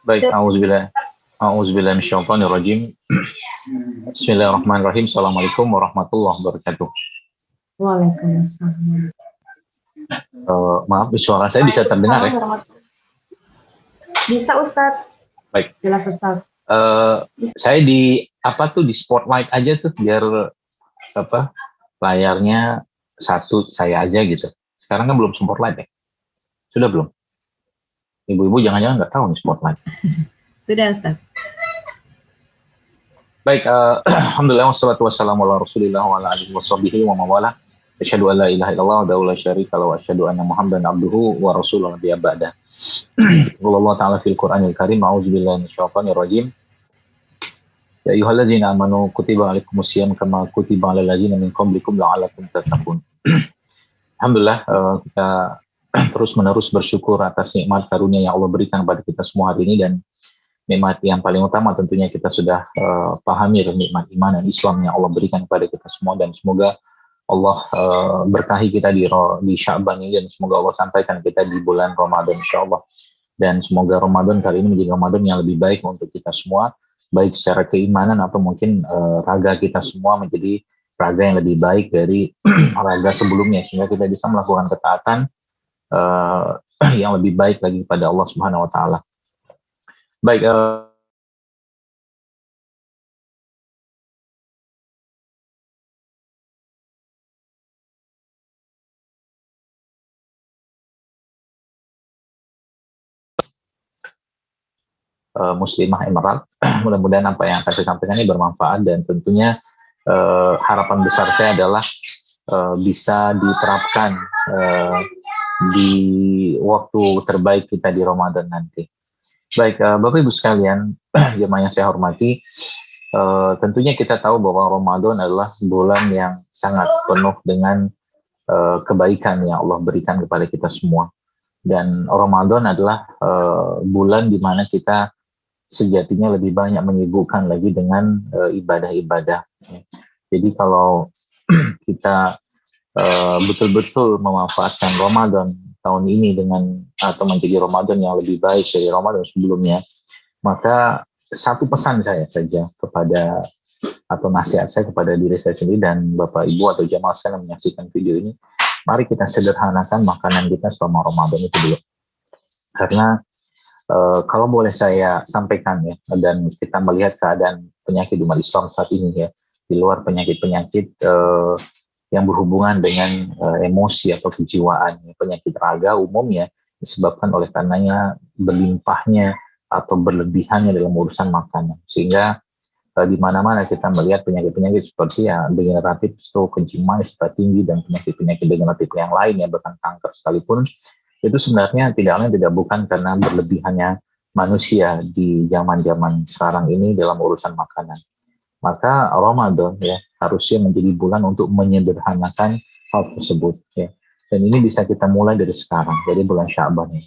Baik, auzubillah minasyaitonirrajim. Bismillahirrahmanirrahim. Assalamualaikum warahmatullahi wabarakatuh. Waalaikumsalam. Maaf, suara saya bisa terdengar ya? Bisa Ustadz. Baik. Jelas Ustadz. Saya di spotlight aja tuh biar layarnya satu saya aja gitu. Sekarang kan belum spotlight ya? Sudah belum? Ibu-ibu jangan-jangan nggak tahu nih spotlight. Sudah Ustaz. Baik, alhamdulillah wassalatu wassalamu ala Rasulillah wa ala alihi washabihi wa mawala. Asyhadu an la ilaha illallah wa la syarika lahu wa asyhadu anna Muhammadan abduhu wa rasuluhu nabiyya ba'da. Allah Ta'ala fil Qur'anil Karim, a'udzubillahi minasyaitonir rajim. Ya ayyuhallazina amanu kutiba alaikumusiyam kama kutiba alal ladzina min qablikum la'allakum tattaqun. Alhamdulillah, kita terus-menerus bersyukur atas nikmat karunia yang Allah berikan kepada kita semua hari ini, dan nikmat yang paling utama tentunya kita sudah pahami nikmat iman dan Islam yang Allah berikan kepada kita semua, dan semoga Allah berkahi kita di Sya'ban ini, dan semoga Allah sampaikan kita di bulan Ramadan insyaallah, dan semoga Ramadan kali ini menjadi Ramadan yang lebih baik untuk kita semua, baik secara keimanan atau mungkin raga kita semua menjadi raga yang lebih baik dari raga sebelumnya, sehingga kita bisa melakukan ketaatan yang lebih baik lagi kepada Allah Subhanahu wa taala. Baik, Muslimah Emerald, mudah-mudahan apa yang akan saya sampaikan ini bermanfaat, dan tentunya harapan besar saya adalah bisa diterapkan di waktu terbaik kita di Ramadan nanti. Baik, Bapak Ibu sekalian, jemaah yang saya hormati, tentunya kita tahu bahwa Ramadan adalah bulan yang sangat penuh dengan kebaikan yang Allah berikan kepada kita semua. Dan Ramadan adalah bulan di mana kita sejatinya lebih banyak menyibukkan lagi dengan ibadah-ibadah. Jadi kalau kita betul-betul memanfaatkan Ramadan tahun ini dengan atau menjadi Ramadan yang lebih baik dari Ramadan sebelumnya, maka satu pesan saya saja kepada, atau nasihat saya kepada diri saya sendiri dan Bapak Ibu atau jamaah sekalian menyaksikan video ini, mari kita sederhanakan makanan kita selama Ramadan itu dulu. Karena kalau boleh saya sampaikan ya, dan kita melihat keadaan penyakit umat Islam saat ini ya, di luar penyakit-penyakit yang berhubungan dengan emosi atau kejiwaan, penyakit raga umumnya disebabkan oleh karenanya berlimpahnya atau berlebihannya dalam urusan makanan, sehingga di mana-mana kita melihat penyakit-penyakit seperti ya degeneratif, stroke, kencing manis, darah tinggi, dan penyakit-penyakit degeneratif yang lainnya, bahkan kanker sekalipun, itu sebenarnya tidak bukan karena berlebihannya manusia di zaman-zaman sekarang ini dalam urusan makanan. Maka Ramadan ya harusnya menjadi bulan untuk menyederhanakan hal tersebut ya. Dan ini bisa kita mulai dari sekarang, dari bulan Sya'ban ya.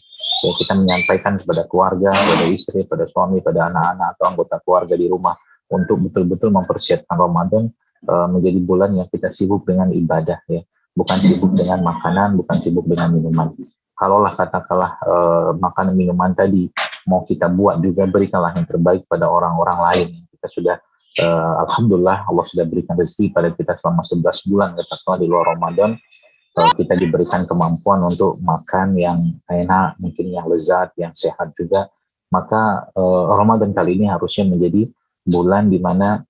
Ya, kita menyampaikan kepada keluarga, kepada istri, pada suami, pada anak-anak atau anggota keluarga di rumah untuk betul-betul mempersiapkan Ramadan menjadi bulan yang kita sibuk dengan ibadah ya, bukan sibuk dengan makanan, bukan sibuk dengan minuman. Kalaulah katakanlah makanan minuman tadi mau kita buat juga, berikanlah yang terbaik pada orang-orang lain. Kita sudah alhamdulillah Allah sudah berikan rezeki pada kita selama 11 bulan katakanlah di luar Ramadan, kita diberikan kemampuan untuk makan yang enak, mungkin yang lezat, yang sehat juga. Maka Ramadan kali ini harusnya menjadi bulan di mana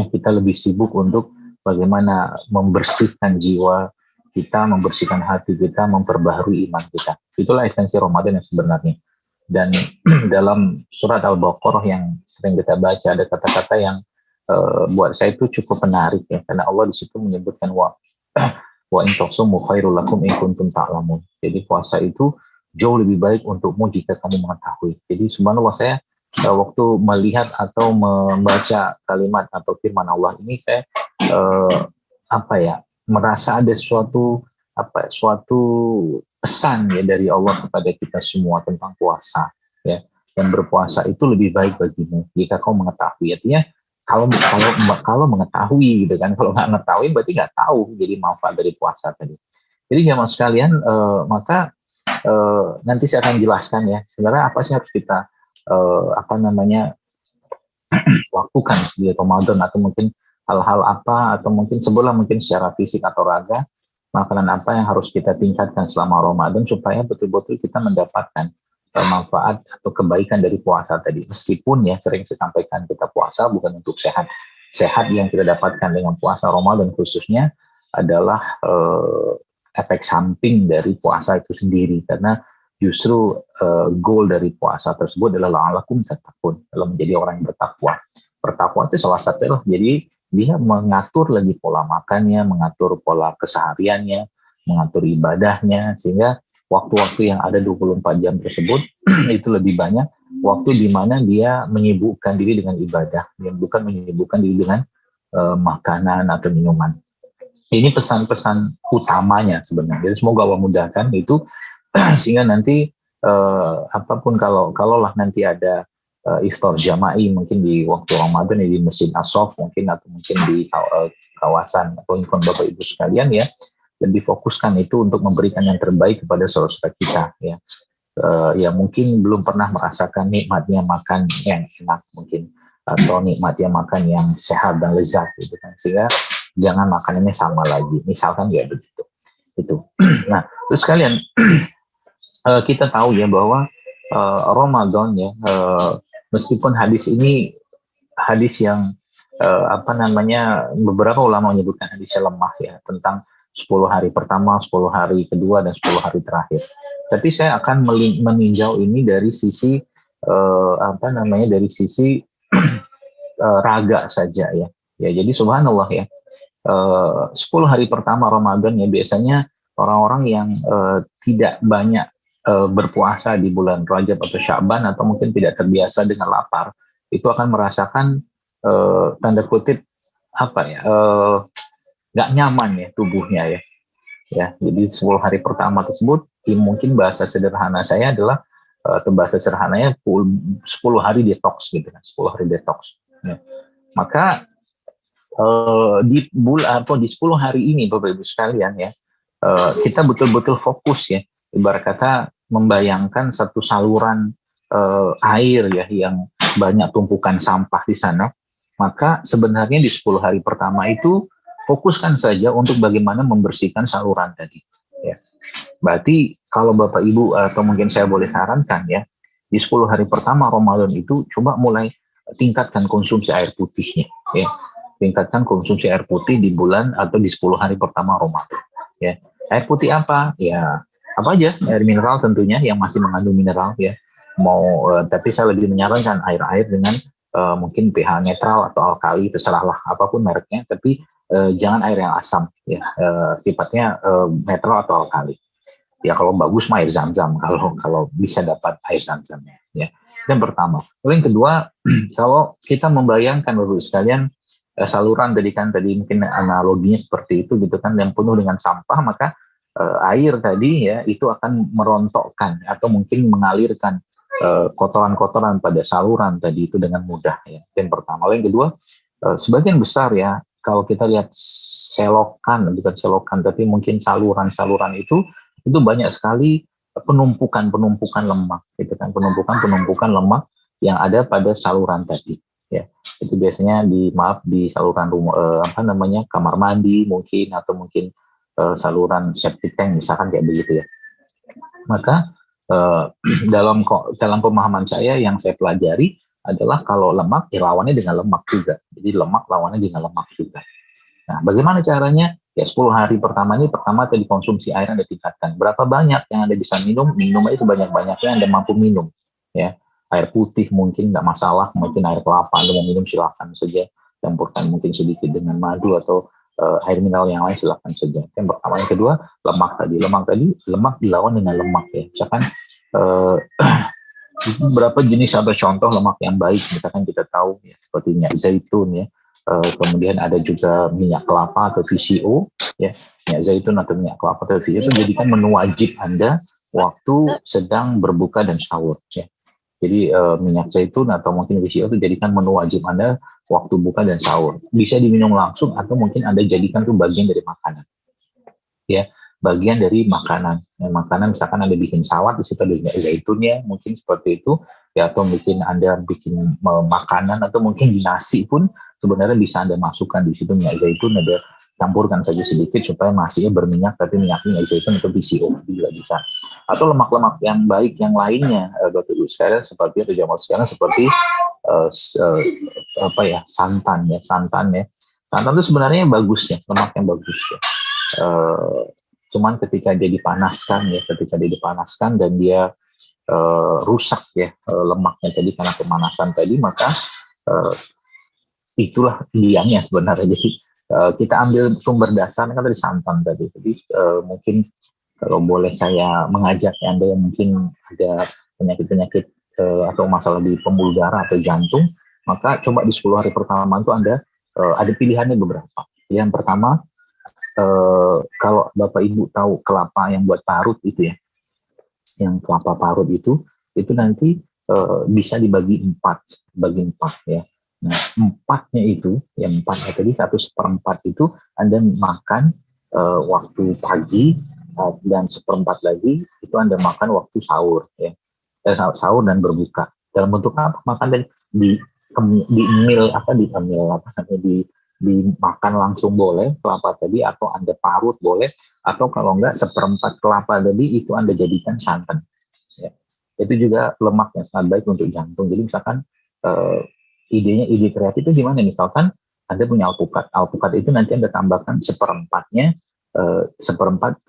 kita lebih sibuk untuk bagaimana membersihkan jiwa kita, membersihkan hati kita, memperbaharui iman kita. Itulah esensi Ramadan yang sebenarnya. Dan dalam surat Al-Baqarah yang sering kita baca ada kata-kata yang buat saya itu cukup menarik ya, karena Allah di situ menyebutkan wa in tasumu khairul lakum in kuntum ta'lamun. Jadi puasa itu jauh lebih baik untukmu jika kamu mengetahui. Jadi subhanallah, saya waktu melihat atau membaca kalimat atau firman Allah ini, saya merasa ada suatu pesan ya dari Allah kepada kita semua tentang puasa ya. Dan berpuasa itu lebih baik bagimu jika kau mengetahui. Artinya kalau mengetahui gitu kan, kalau nggak mengetahui berarti nggak tahu jadi manfaat dari puasa tadi. Jadi jemaah sekalian, maka nanti saya akan jelaskan ya sebenarnya apa sih harus kita lakukan di Ramadan, atau mungkin hal-hal apa, atau mungkin sebelah mungkin secara fisik atau raga, makanan apa yang harus kita tingkatkan selama Ramadan supaya betul-betul kita mendapatkan manfaat atau kebaikan dari puasa tadi. Meskipun ya sering saya sampaikan, kita puasa bukan untuk sehat. Sehat yang kita dapatkan dengan puasa Ramadan khususnya adalah efek samping dari puasa itu sendiri, karena justru goal dari puasa tersebut adalah la'allakum tattaqun, adalah menjadi orang yang bertakwa. Bertakwa itu salah satu, jadi dia mengatur lagi pola makannya, mengatur pola kesehariannya, mengatur ibadahnya, sehingga waktu-waktu yang ada 24 jam tersebut itu lebih banyak waktu di mana dia menyibukkan diri dengan ibadah, yang bukan menyibukkan diri dengan makanan atau minuman. Ini pesan-pesan utamanya sebenarnya. Jadi semoga Allah mudahkan itu sehingga nanti apapun kalaulah nanti ada iftar jama'i mungkin di waktu Ramadan di Masjid As-Saff mungkin, atau mungkin di kawasan atau lingkungan Bapak Ibu sekalian ya, lebih fokuskan itu untuk memberikan yang terbaik kepada saudara kita ya. Ya mungkin belum pernah merasakan nikmatnya makan yang enak mungkin, atau nikmatnya makan yang sehat dan lezat gitu kan, sehingga jangan makanannya sama lagi, misalkan ya begitu itu. Nah terus kalian kita tahu ya bahwa Ramadan ya, meskipun hadis ini hadis yang beberapa ulama menyebutkan hadisnya lemah ya, tentang 10 hari pertama, 10 hari kedua, dan 10 hari terakhir. Tapi saya akan meninjau ini dari sisi dari sisi raga saja ya. Ya jadi subhanallah ya. 10 hari pertama Ramadan ya, biasanya orang-orang yang tidak banyak berpuasa di bulan Rajab atau Sya'ban, atau mungkin tidak terbiasa dengan lapar, itu akan merasakan tanda kutip nggak nyaman ya tubuhnya ya. Jadi 10 hari pertama tersebut mungkin bahasa sederhana saya adalah bahasa sederhananya 10 hari detox gitu kan, 10 hari detox ya. Maka di 10 hari ini Bapak Ibu sekalian ya, kita betul-betul fokus ya, ibarat kata membayangkan satu saluran air ya yang banyak tumpukan sampah di sana. Maka sebenarnya di 10 hari pertama itu fokuskan saja untuk bagaimana membersihkan saluran tadi ya. Berarti kalau Bapak Ibu atau mungkin saya boleh sarankan ya, di 10 hari pertama Ramadan itu coba mulai tingkatkan konsumsi air putihnya ya. Tingkatkan konsumsi air putih di bulan atau di 10 hari pertama Ramadan ya. Air putih apa? Ya apa aja, air mineral tentunya yang masih mengandung mineral ya. Tapi saya lebih menyarankan air-air dengan mungkin pH netral atau alkali, terserahlah apapun mereknya, tapi jangan air yang asam ya, sifatnya netral atau alkali. Ya kalau bagus mah air Zam-Zam, kalau bisa dapat air Zam-Zam ya. Yang pertama. Lalu yang kedua, kalau kita membayangkan Bapak sekalian saluran tadi mungkin analoginya seperti itu gitu kan, yang penuh dengan sampah, maka air tadi ya itu akan merontokkan atau mungkin mengalirkan kotoran-kotoran pada saluran tadi itu dengan mudah ya. Yang pertama. Lalu yang kedua, sebagian besar ya kalau kita lihat bukan selokan tapi mungkin saluran-saluran itu banyak sekali penumpukan lemak gitu kan, penumpukan lemak yang ada pada saluran tadi ya. Itu biasanya di saluran kamar mandi mungkin, atau mungkin saluran septic tank misalkan kayak begitu ya. Maka dalam pemahaman saya yang saya pelajari adalah kalau lemak ya lawannya dengan lemak juga. Jadi lemak lawannya dengan lemak juga. Nah, bagaimana caranya? Ya 10 hari pertama tadi konsumsi air Anda tingkatkan. Berapa banyak yang Anda bisa minum itu banyak-banyaknya Anda mampu minum ya. Air putih mungkin nggak masalah, mungkin air kelapa Anda mau minum silakan saja, campurkan mungkin sedikit dengan madu atau air mineral yang lain silakan saja. Yang pertama. Yang kedua, lemak dilawan dengan lemak ya. Misalkan berapa jenis atau contoh lemak yang baik, misalkan kita tahu ya, seperti minyak zaitun ya, kemudian ada juga minyak kelapa atau VCO ya. Minyak zaitun atau minyak kelapa atau VCO itu jadikan menu wajib Anda waktu sedang berbuka dan sahur ya. Jadi minyak zaitun atau mungkin VCO itu jadikan menu wajib Anda waktu buka dan sahur. Bisa diminum langsung atau mungkin Anda jadikan itu bagian dari makanan. Ya, bagian dari makanan. Makanan misalkan Anda bikin salad, di situ ada zaitunnya, mungkin seperti itu, ya, atau mungkin Anda bikin makanan, atau mungkin di nasi pun sebenarnya bisa Anda masukkan di situ minyak zaitun, ada campurkan saja sedikit supaya nasinya berminyak, tapi minyaknya zaitun atau BCO juga bisa. Atau lemak-lemak yang baik yang lainnya, Bapak Ibu sekalian, seperti itu jamaah sekalian, seperti santan ya. Santan itu sebenarnya bagus ya, lemak yang bagus ya. Cuman ketika dia dipanaskan dan dia rusak ya lemaknya tadi karena pemanasan tadi, maka itulah biangnya sebenarnya. Jadi kita ambil sumber dasarnya kan dari santan tadi. Jadi mungkin kalau boleh saya mengajak Anda yang mungkin ada penyakit-penyakit atau masalah di pembuluh darah atau jantung, maka coba di 10 hari pertama itu Anda ada pilihannya beberapa. Yang pertama, kalau Bapak Ibu tahu kelapa yang buat parut itu ya, yang kelapa parut itu nanti bisa dibagi empat ya. Nah, empatnya itu, yang empatnya tadi 1/4 itu Anda makan waktu pagi, dan 1/4 lagi itu Anda makan waktu sahur ya, sahur dan berbuka. Dalam bentuk apa? Makan dari dimakan langsung boleh kelapa tadi, atau Anda parut boleh, atau kalau enggak 1/4 kelapa tadi itu Anda jadikan santan ya. Itu juga lemak yang sangat baik untuk jantung. Jadi misalkan ide kreatif itu gimana? Misalkan Anda punya alpukat itu nanti Anda tambahkan 1/4-nya, 1/4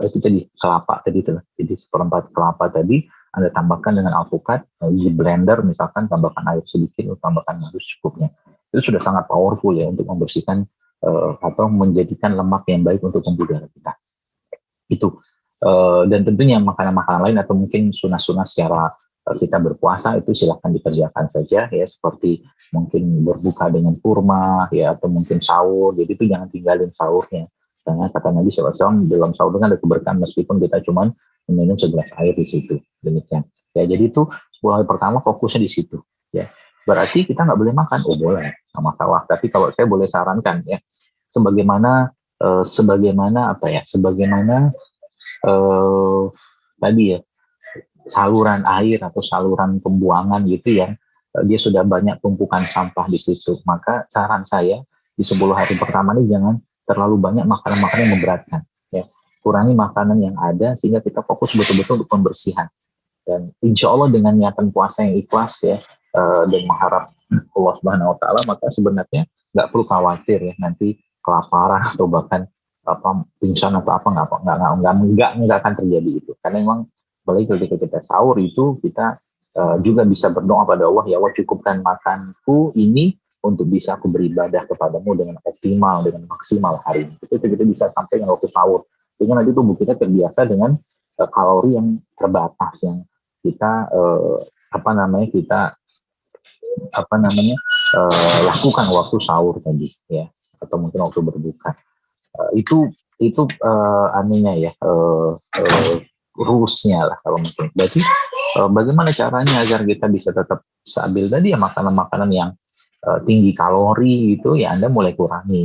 itu tadi kelapa tadi itu. Jadi 1/4 kelapa tadi Anda tambahkan dengan alpukat, di blender misalkan, tambahkan air sedikit, tambahkan madu secukupnya. Itu sudah sangat powerful ya untuk membersihkan atau menjadikan lemak yang baik untuk pembuluh darah kita. Itu dan tentunya makanan-makanan lain atau mungkin sunah-sunah secara kita berpuasa itu silakan dikerjakan saja ya, seperti mungkin berbuka dengan kurma ya, atau mungkin sahur. Jadi itu jangan tinggalin sahurnya, karena kata Nabi SAW dalam sahur kan ada keberkahan meskipun kita cuma minum segelas air di situ. Demikian ya. Jadi itu 10 hari pertama fokusnya di situ ya. Berarti kita nggak boleh makan? Oh boleh, nggak masalah. Tapi kalau saya boleh sarankan ya, sebagaimana tadi ya, saluran air atau saluran pembuangan gitu yang dia sudah banyak tumpukan sampah di situ. Maka saran saya di 10 hari pertama ini jangan terlalu banyak makanan-makanan yang memberatkan ya. Kurangi makanan yang ada sehingga kita fokus betul-betul untuk pembersihan. Dan insya Allah dengan niatan puasa yang ikhlas ya, dan mengharap Allah Subhanahu Wa Taala, maka sebenarnya nggak perlu khawatir ya nanti kelaparan atau bahkan pingsan atau nggak akan terjadi itu. Karena memang apalagi ketika kita sahur itu kita juga bisa berdoa pada Allah, ya Allah cukupkan makanku ini untuk bisa aku beribadah kepadamu dengan optimal, dengan maksimal hari ini. Itu kita bisa sampai dengan waktu sahur. Sehingga nanti tubuh kita terbiasa dengan kalori yang terbatas yang kita lakukan waktu sahur tadi ya, atau mungkin waktu berbuka. Itu rulesnya lah kalau mungkin. Berarti bagaimana caranya agar kita bisa tetap stabil tadi ya, makanan-makanan yang tinggi kalori itu ya Anda mulai kurangi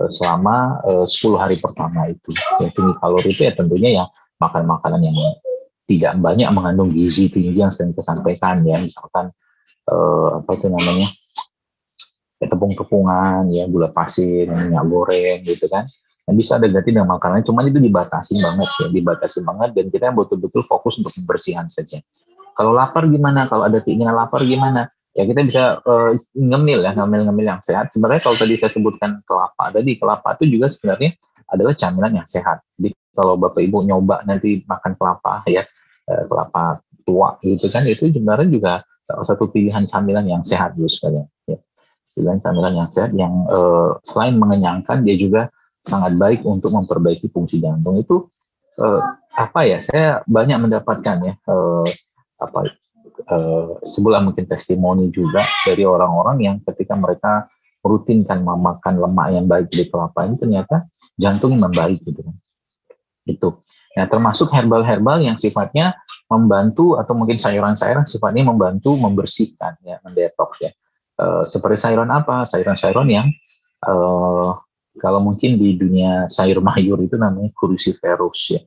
selama 10 hari pertama itu. Yang tinggi kalori itu ya tentunya ya makanan-makanan yang tidak banyak mengandung gizi tinggi yang sering kita sampaikan ya, misalkan tepung-tepungan ya, gula pasir, minyak goreng gitu kan. Nah, bisa ada ganti dengan makanan, cuman itu dibatasi banget dan kita betul-betul fokus untuk pembersihan saja. Kalau lapar gimana? Kalau ada keinginan lapar gimana? Ya kita bisa ngemil yang sehat. Sebenarnya kalau tadi saya sebutkan kelapa itu juga sebenarnya adalah camilan yang sehat. Jadi kalau Bapak Ibu nyoba nanti makan kelapa ya, kelapa tua gitu kan, itu sebenarnya juga satu pilihan camilan yang sehat juga sekalian. Ya. Pilihan camilan yang sehat yang selain mengenyangkan, dia juga sangat baik untuk memperbaiki fungsi jantung. Itu saya banyak mendapatkan ya sebuah mungkin testimoni juga dari orang-orang yang ketika mereka rutinkan memakan lemak yang baik di kelapa ini, ternyata jantungnya membaik gitu kan. Itu. Nah, termasuk herbal-herbal yang sifatnya membantu atau mungkin sayuran-sayuran sifatnya membantu membersihkan ya, mendetoks ya. Seperti sayuran apa? Sayuran-sayuran yang Kalau mungkin di dunia sayur mayur itu namanya cruciferous ya,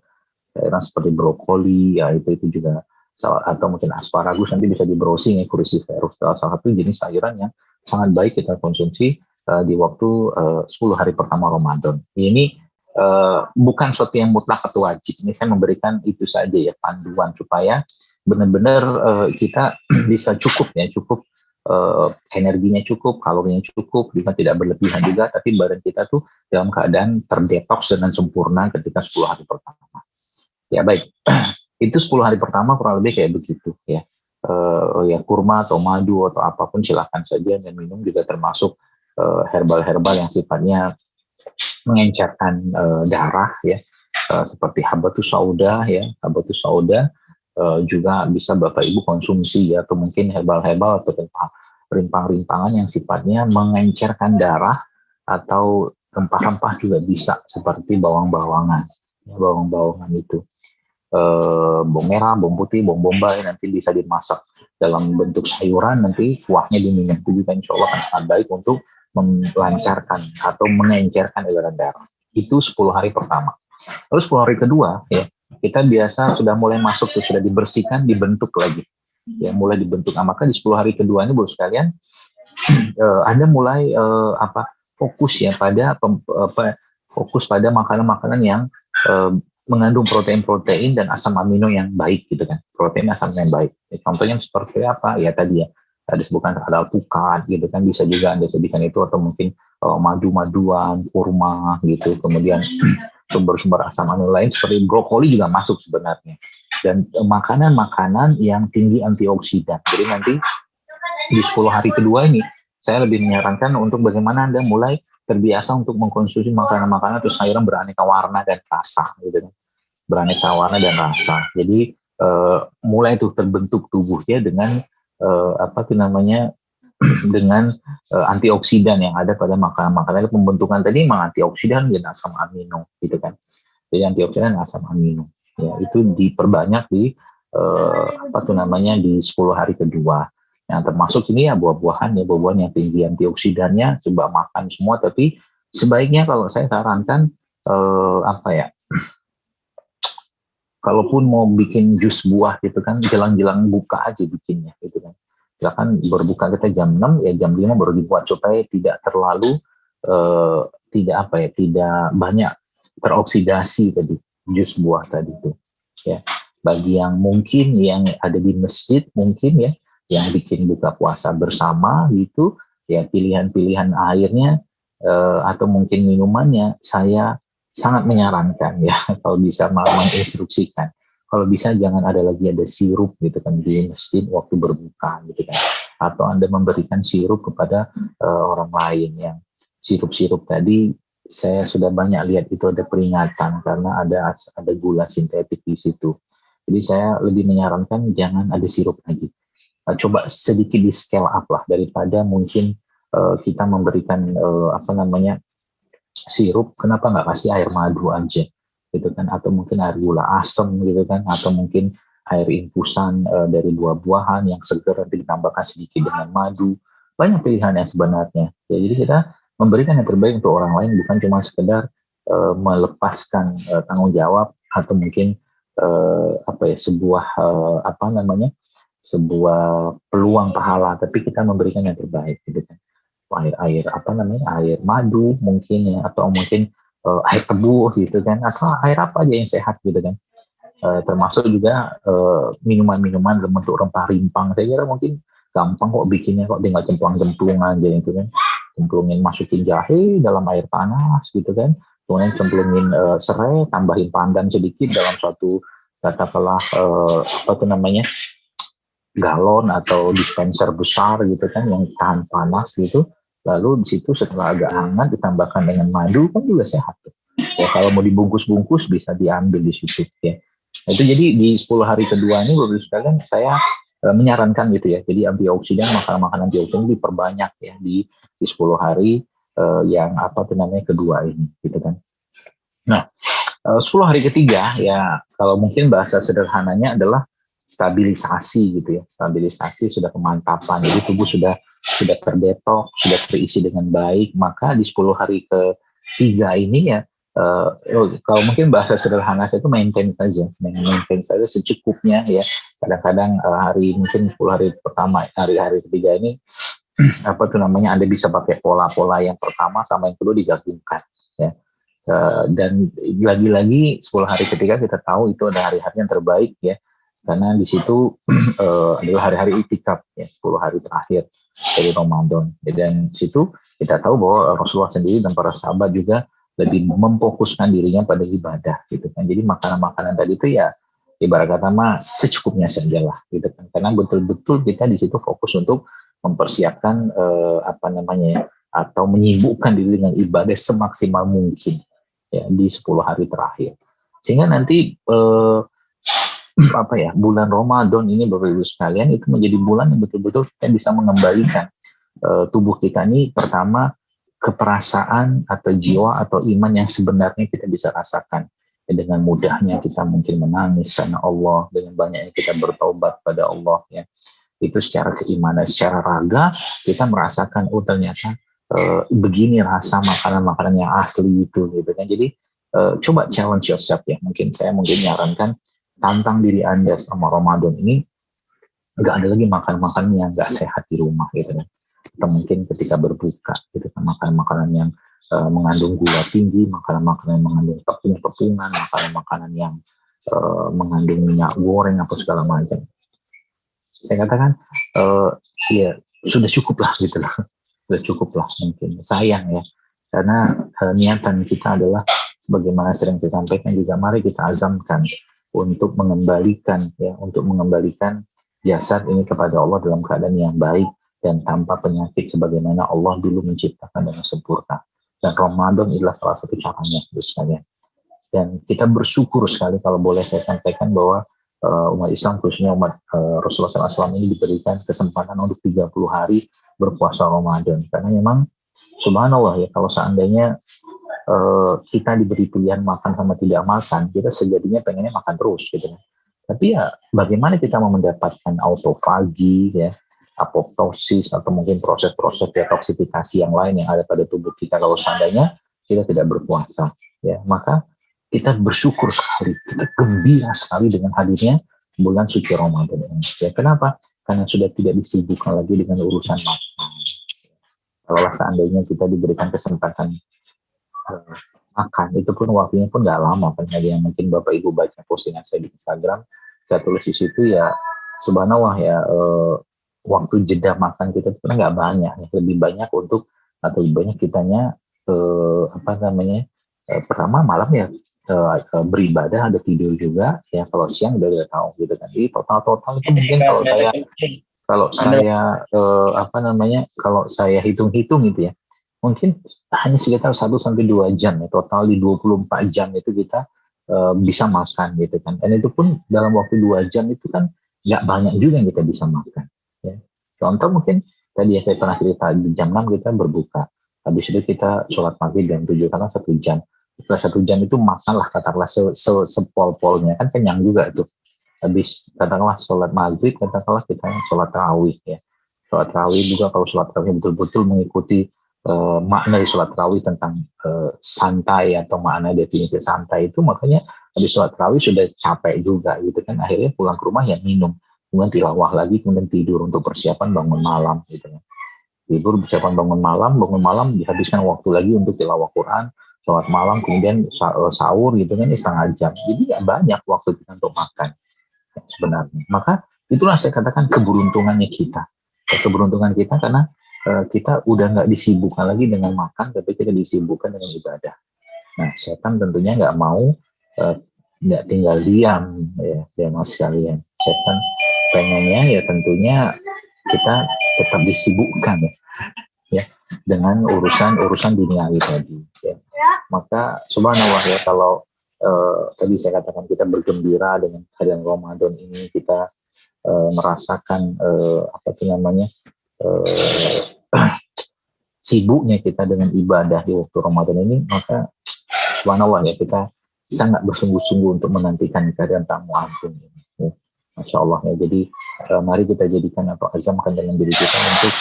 sayuran seperti brokoli ya itu juga atau mungkin asparagus, nanti bisa di browsing ya, cruciferous salah satu jenis sayuran yang sangat baik kita konsumsi di waktu 10 hari pertama Ramadan. Ini bukan sesuatu yang mutlak atau wajib. Ini saya memberikan itu saja ya, panduan supaya benar-benar kita bisa cukup energinya cukup, kalorinya cukup, juga tidak berlebihan juga, tapi badan kita tuh dalam keadaan terdetoks dengan sempurna ketika 10 hari pertama. Ya baik, itu 10 hari pertama kurang lebih kayak begitu ya. Ya kurma atau madu atau apapun silahkan saja, dan minum juga termasuk herbal-herbal yang sifatnya mengencerkan darah ya, seperti habatus sauda ya, habatus sauda juga bisa Bapak Ibu konsumsi ya, atau mungkin herbal-herbal atau rimpang-rimpangan yang sifatnya mengencerkan darah, atau rempah-rempah juga bisa seperti bawang-bawangan itu bawang merah, bawang putih, bawang bombay, nanti bisa dimasak dalam bentuk sayuran, nanti kuahnya diminum, itu juga insya Allah akan sangat baik untuk melancarkan atau mengencerkan aliran darah. Itu 10 hari pertama. Lalu 10 hari kedua ya, kita biasa sudah mulai masuk tuh, sudah dibersihkan, dibentuk lagi ya, mulai dibentuk. Maka di 10 hari kedua ini Bapak sekalian Anda mulai fokus ya pada fokus pada makanan-makanan yang mengandung protein-protein dan asam amino yang baik gitu kan, protein asam yang baik. Contohnya seperti apa ya tadi ya, ada sebutkan ada alpukat gitu kan, bisa juga Anda sebutkan itu, atau mungkin madu-maduan, kurma gitu, kemudian sumber-sumber asam amino lain seperti brokoli juga masuk sebenarnya, dan makanan-makanan yang tinggi antioksidan. Jadi nanti di 10 hari kedua ini saya lebih menyarankan untuk bagaimana Anda mulai terbiasa untuk mengkonsumsi makanan-makanan atau sayuran beraneka warna dan rasa gitu kan, beraneka warna dan rasa. Jadi mulai itu terbentuk tubuhnya dengan dengan antioksidan yang ada pada makanan-makanan. Pembentukan tadi memang antioksidan dan asam amino gitu kan. Jadi antioksidan dan asam amino ya, itu diperbanyak di di 10 hari kedua. Yang termasuk ini ya buah-buahan ya, buah-buahan yang tinggi antioksidannya coba makan semua. Tapi sebaiknya kalau saya sarankan kalaupun mau bikin jus buah gitu kan, jelang-jelang buka aja bikinnya gitu kan. Silakan berbuka kita jam 6 ya, jam 5 baru dibuat supaya tidak terlalu tidak banyak teroksidasi tadi jus buah tadi itu ya. Bagi yang mungkin yang ada di masjid mungkin ya, yang bikin buka puasa bersama gitu ya, pilihan-pilihan airnya atau mungkin minumannya saya sangat menyarankan ya, kalau bisa menginstruksikan, kalau bisa jangan ada sirup gitu kan di masjid waktu berbuka gitu kan, atau Anda memberikan sirup kepada orang lain. Yang sirup-sirup tadi saya sudah banyak lihat itu ada peringatan karena ada gula sintetik di situ. Jadi saya lebih menyarankan jangan ada sirup lagi. Coba sedikit di scale up lah, daripada mungkin kita memberikan sirup, kenapa nggak kasih air madu aja gitu kan, atau mungkin air gula asam gitu kan, atau mungkin air infusan dari buah-buahan yang segar nanti ditambahkan sedikit dengan madu. Banyak pilihan yang sebenarnya ya, jadi kita memberikan yang terbaik untuk orang lain, bukan cuma sekedar melepaskan tanggung jawab atau mungkin sebuah peluang pahala, tapi kita memberikan yang terbaik gitu kan. Air madu mungkin ya, atau mungkin air tebu gitu kan, atau air apa aja yang sehat gitu kan. Termasuk juga minuman-minuman berbentuk rempah-rimpang. Saya kira mungkin gampang kok bikinnya, kok tinggal cemplang-cemplung aja gitu kan. Cemplungin, masukin jahe dalam air panas gitu kan, kemudian cemplungin serai, tambahin pandan sedikit dalam suatu katakanlah galon atau dispenser besar gitu kan yang tahan panas gitu. Lalu di situ setelah agak hangat ditambahkan dengan madu kan juga sehat tuh. Ya, kalau mau dibungkus-bungkus bisa diambil di situ ya. Itu jadi di 10 hari kedua ini Bapak sekalian saya menyarankan gitu ya. Jadi antioksidan, makanan-makanan antioksidan diperbanyak ya di 10 hari yang kedua ini gitu kan. Nah, 10 hari ketiga ya, kalau mungkin bahasa sederhananya adalah stabilisasi gitu ya. Stabilisasi, sudah pemantapan. Jadi tubuh sudah terdetoks, sudah terisi dengan baik. Maka di 10 hari tiga ini ya, kalau mungkin bahasa sederhana itu maintain saja secukupnya ya. Kadang-kadang mungkin 10 hari pertama, hari ketiga ini apa tuh namanya, Anda bisa pakai pola-pola yang pertama sama yang kedua digabungkan ya. Dan lagi-lagi 10 hari ketiga kita tahu itu ada hari-hari yang terbaik ya, karena di situ adalah hari-hari itikaf ya, 10 hari terakhir dari Ramadan. Dan di situ kita tahu bahwa Rasulullah sendiri dan para sahabat juga lebih memfokuskan dirinya pada ibadah gitu kan. Jadi makanan-makanan tadi itu ya ibarat kata mah secukupnya saja lah gitu kan, karena betul-betul kita di situ fokus untuk mempersiapkan atau menyibukkan diri dengan ibadah semaksimal mungkin ya di 10 hari terakhir, sehingga nanti bulan Ramadan ini Bapak Ibu sekalian itu menjadi bulan yang betul-betul kita bisa mengembalikan tubuh kita ini, pertama keperasaan atau jiwa atau iman yang sebenarnya kita bisa rasakan ya, dengan mudahnya kita mungkin menangis karena Allah, dengan banyaknya kita bertaubat pada Allah ya, itu secara keimanan. Secara raga kita merasakan ternyata begini rasa makanan-makanan yang asli itu gitu kan. Jadi coba challenge yourself ya, saya mungkin nyarankan, tantang diri Anda sama Ramadan ini, nggak ada lagi makan-makanan yang nggak sehat di rumah gitu kan. Atau mungkin ketika berbuka gitu kan, makanan-makanan yang mengandung gula tinggi, makanan-makanan yang mengandung tepung-tepungan, makanan-makanan yang mengandung minyak goreng apa segala macam. Saya katakan ya sudah cukup lah gitu lah, sudah cukup lah mungkin. Sayang ya, karena niatan kita adalah sebagaimana sering saya sampaikan juga, mari kita azamkan untuk mengembalikan jasad ini kepada Allah dalam keadaan yang baik dan tanpa penyakit sebagaimana Allah dulu menciptakan dengan sempurna. Dan Ramadan adalah salah satu caranya sekalian. Dan kita bersyukur sekali kalau boleh saya sampaikan bahwa umat Islam, khususnya umat Rasulullah SAW ini diberikan kesempatan untuk 30 hari berpuasa Ramadan. Karena memang subhanallah ya, kalau seandainya kita diberi pilihan makan sama tidak makan, kita sejatinya pengennya makan terus gitu kan. Tapi ya bagaimana kita mau mendapatkan autofagi ya, apoptosis atau mungkin proses-proses detoksifikasi yang lain yang ada pada tubuh kita kalau seandainya kita tidak berpuasa ya. Maka kita bersyukur sekali, kita gembira sekali dengan hadirnya bulan suci Ramadan ini ya. Kenapa? Karena sudah tidak disibukkan lagi dengan urusan makan. Kalau seandainya kita diberikan kesempatan makan, itu pun waktunya pun nggak lama kan, yang mungkin Bapak Ibu baca postingan saya di Instagram, saya tulis di situ ya, subhanallah ya, waktu jeda makan kita itu nggak banyak ya, lebih banyak kitanya pertama malam ya beribadah, ada tidur juga ya, kalau siang udah tahu gitu kan. Jadi total itu mungkin kalau saya hitung-hitung gitu ya, mungkin hanya sekitar 1-2 jam ya, total di 24 jam itu kita bisa makan gitu kan. Dan itu pun dalam waktu 2 jam itu kan nggak banyak juga yang kita bisa makan ya. Contoh mungkin tadi ya saya pernah cerita, di jam 6 kita berbuka, habis itu kita sholat maghrib jam 7, karena 1 jam. Setelah 1 jam itu makanlah katakanlah sepol-polnya, kan kenyang juga tuh. Habis katakanlah sholat maghrib, katakanlah kita sholat tarawih ya. Sholat tarawih juga, kalau sholat tarawih betul-betul mengikuti makna di sholat tarawih tentang santai atau makna definisi santai itu, makanya habis sholat tarawih sudah capek juga gitu kan, akhirnya pulang ke rumah ya minum, kemudian tilawah lagi, kemudian tidur untuk persiapan bangun malam gitu kan. Tidur, persiapan bangun malam dihabiskan waktu lagi untuk tilawah Quran, sholat malam, kemudian sahur gitu kan, setengah jam. Jadi ya banyak waktu kita untuk makan ya, sebenarnya. Maka itulah saya katakan keberuntungannya kita karena kita udah nggak disibukkan lagi dengan makan, tapi kita disibukkan dengan ibadah. Nah, setan tentunya nggak mau nggak tinggal diam ya mas sekalian. Setan pengennya ya tentunya kita tetap disibukkan ya dengan urusan duniawi tadi ya. Maka subhanallah ya, kalau tadi saya katakan kita bergembira dengan harian Ramadan ini, kita merasakan sibuknya kita dengan ibadah di waktu Ramadan ini, maka subhanallah ya, kita sangat bersungguh-sungguh untuk menantikan kehadiran tamu agung ini ya. Masya Allah ya. Jadi mari kita jadikan atau azamkan dalam diri kita untuk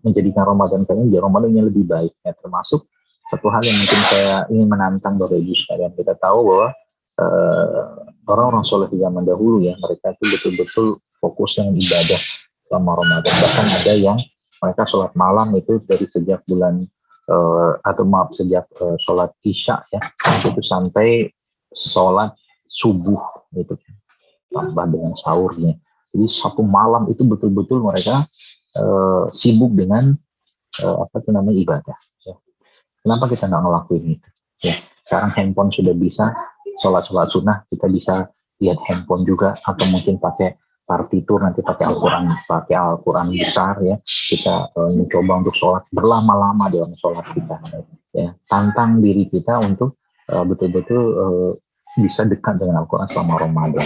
menjadikan Ramadan kali ini Ramadan yang lebih baik. Ya, termasuk satu hal yang mungkin saya ingin menantang Bapak Ibu sekalian. Kita tahu bahwa orang-orang soleh di zaman dahulu ya, mereka itu betul-betul fokus dengan ibadah selama Ramadan. Bahkan ada yang mereka sholat malam itu dari sejak bulan sejak sholat Isya ya, itu sampai sholat subuh itu tambah dengan sahurnya. Jadi satu malam itu betul-betul mereka sibuk dengan ibadah. Ya. Kenapa kita nggak ngelakuin itu? Ya, sekarang handphone sudah bisa sholat sunnah, kita bisa lihat handphone juga, atau mungkin pakai partitur, nanti pakai Al-Quran besar ya. Kita mencoba untuk sholat berlama-lama dalam sholat kita. Ya, tantang diri kita untuk betul-betul bisa dekat dengan Al-Quran selama Ramadan.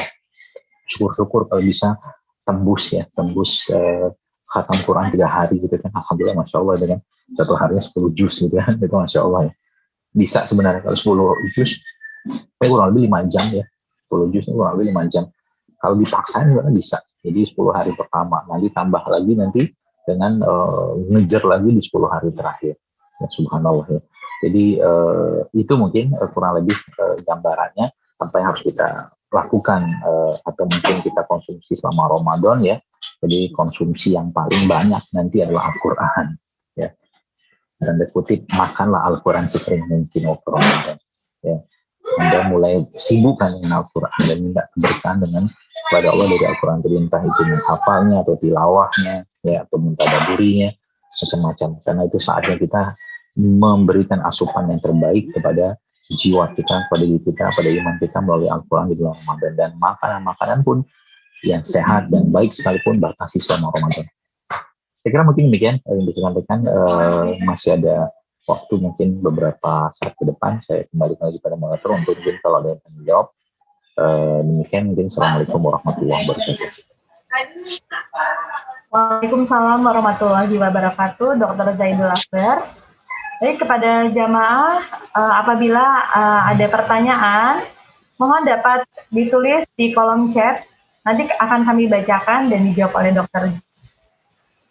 Syukur-syukur kalau bisa tembus khatam Quran 3 hari gitu kan. Alhamdulillah, Masya Allah, dengan satu harinya 10 juz gitu kan. Itu Masya Allah ya. Bisa sebenarnya kalau 10 juz, kurang lebih 5 jam ya. 10 juz itu kurang lebih 5 jam. Kalau dipaksain juga bisa. Jadi 10 hari pertama, nanti tambah lagi nanti dengan ngejar lagi di 10 hari terakhir. Ya, subhanallah ya. Jadi itu mungkin kurang lebih gambarannya apa yang harus kita lakukan atau mungkin kita konsumsi selama Ramadan ya. Jadi konsumsi yang paling banyak nanti adalah Al-Quran ya. Dan dikutip, makanlah Al-Quran sesering mungkin waktu Ramadan ya. Anda mulai sibukkan dengan Al-Quran dan minta keberkahan dengan kepada Allah dari Al-Quran, entah itu menghafalnya atau tilawahnya ya, atau mentadaburinya macam-macam, karena itu saatnya kita memberikan asupan yang terbaik kepada jiwa kita, pada diri kita, pada iman kita melalui Al-Quran di bulan Ramadan. Dan makanan-makanan pun yang sehat dan baik sekalipun batasi selama Ramadan. Saya kira mungkin demikian yang bisa disampaikan. Masih ada waktu mungkin beberapa saat ke depan, saya kembali lagi pada moderator untuk mungkin kalau ada yang tanya jawab. Demikian mungkin. Assalamualaikum warahmatullahi wabarakatuh. Waalaikumsalam warahmatullahi wabarakatuh, Dr. Zaidul Akbar. Jadi kepada jamaah, apabila ada pertanyaan, mohon dapat ditulis di kolom chat. Nanti akan kami bacakan dan dijawab oleh Dr.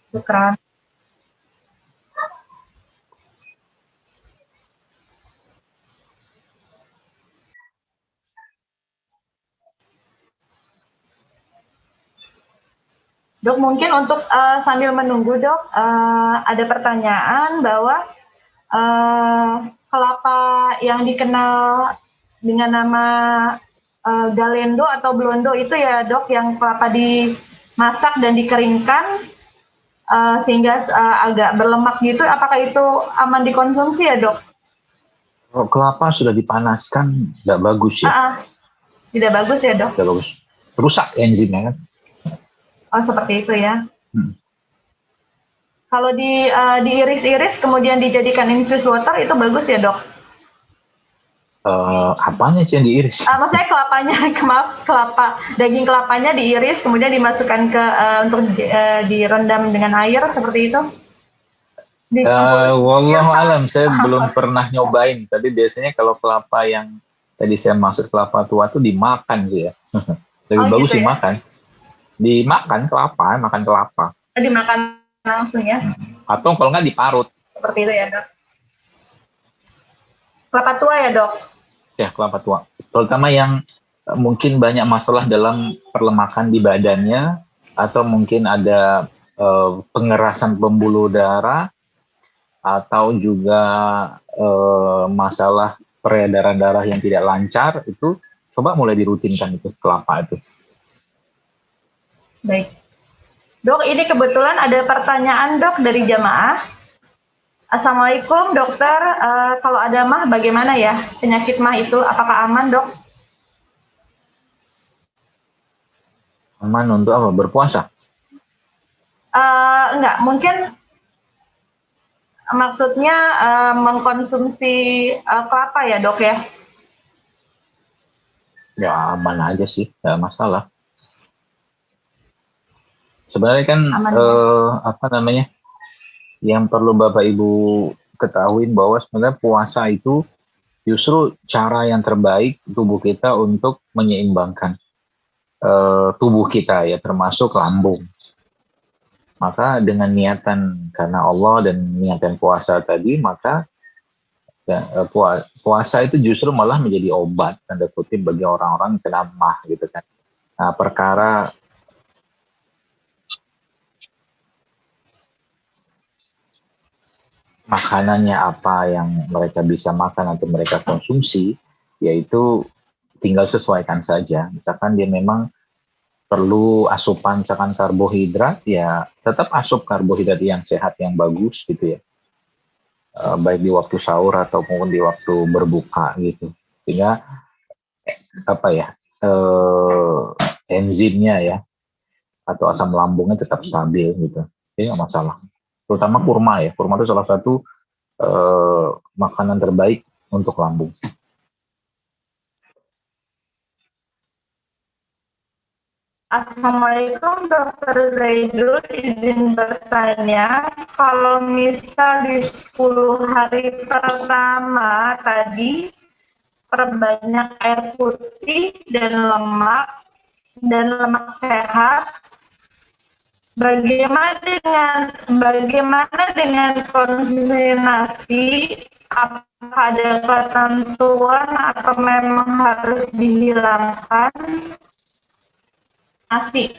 Syukran. Dok, mungkin untuk sambil menunggu dok, ada pertanyaan bahwa kelapa yang dikenal dengan nama galendo atau blondo itu ya dok, yang kelapa dimasak dan dikeringkan sehingga agak berlemak gitu, apakah itu aman dikonsumsi ya dok? Kalau kelapa sudah dipanaskan tidak bagus ya? Tidak bagus ya dok? Tidak bagus, rusak enzimnya kan. Oh seperti itu ya. Kalau diiris-iris kemudian dijadikan infused water itu bagus ya dok? Apanya sih yang diiris? Maksudnya kelapa, daging kelapanya diiris kemudian dimasukkan ke untuk direndam dengan air seperti itu? Wallahu alam, saya belum pernah nyobain. Tapi biasanya kalau kelapa yang tadi saya maksud kelapa tua itu dimakan sih ya. Lebih bagus gitu dimakan. Ya? Dimakan kelapa, makan kelapa. Dimakan langsung ya? Atau kalau nggak diparut. Seperti itu ya dok. Kelapa tua ya dok? Ya, kelapa tua. Terutama yang mungkin banyak masalah dalam perlemakan di badannya, atau mungkin ada pengerasan pembuluh darah, atau juga masalah peredaran darah yang tidak lancar, itu coba mulai dirutinkan itu kelapa itu. Baik. Dok, ini kebetulan ada pertanyaan dok dari jamaah. Assalamualaikum dokter, kalau ada mah bagaimana ya? Penyakit mah itu apakah aman dok? Aman untuk apa? Berpuasa? Enggak, mungkin maksudnya mengkonsumsi kelapa ya dok ya? Ya aman aja sih, nggak masalah. Sebenarnya kan yang perlu Bapak Ibu ketahui bahwa sebenarnya puasa itu justru cara yang terbaik tubuh kita untuk menyeimbangkan tubuh kita ya, termasuk lambung. maka dengan niatan karena Allah dan niatan puasa tadi, maka puasa itu justru malah menjadi obat tanda kutip bagi orang-orang kena mah gitu kan. Nah, perkara makanannya apa yang mereka bisa makan atau mereka konsumsi, yaitu tinggal sesuaikan saja. Misalkan dia memang perlu asupan misalkan karbohidrat, ya tetap asup karbohidrat yang sehat, yang bagus gitu ya. Baik di waktu sahur ataupun di waktu berbuka gitu. Sehingga apa ya, enzimnya ya atau asam lambungnya tetap stabil gitu. Jadi nggak masalah. Terutama kurma ya. Kurma itu salah satu makanan terbaik untuk lambung. Assalamualaikum Dokter Zaidul, izin bertanya, kalau misal di 10 hari pertama tadi perbanyak air putih dan lemak sehat, bagaimana dengan konsumsi nasi? Apakah ada ketentuan atau memang harus dihilangkan? Nasi,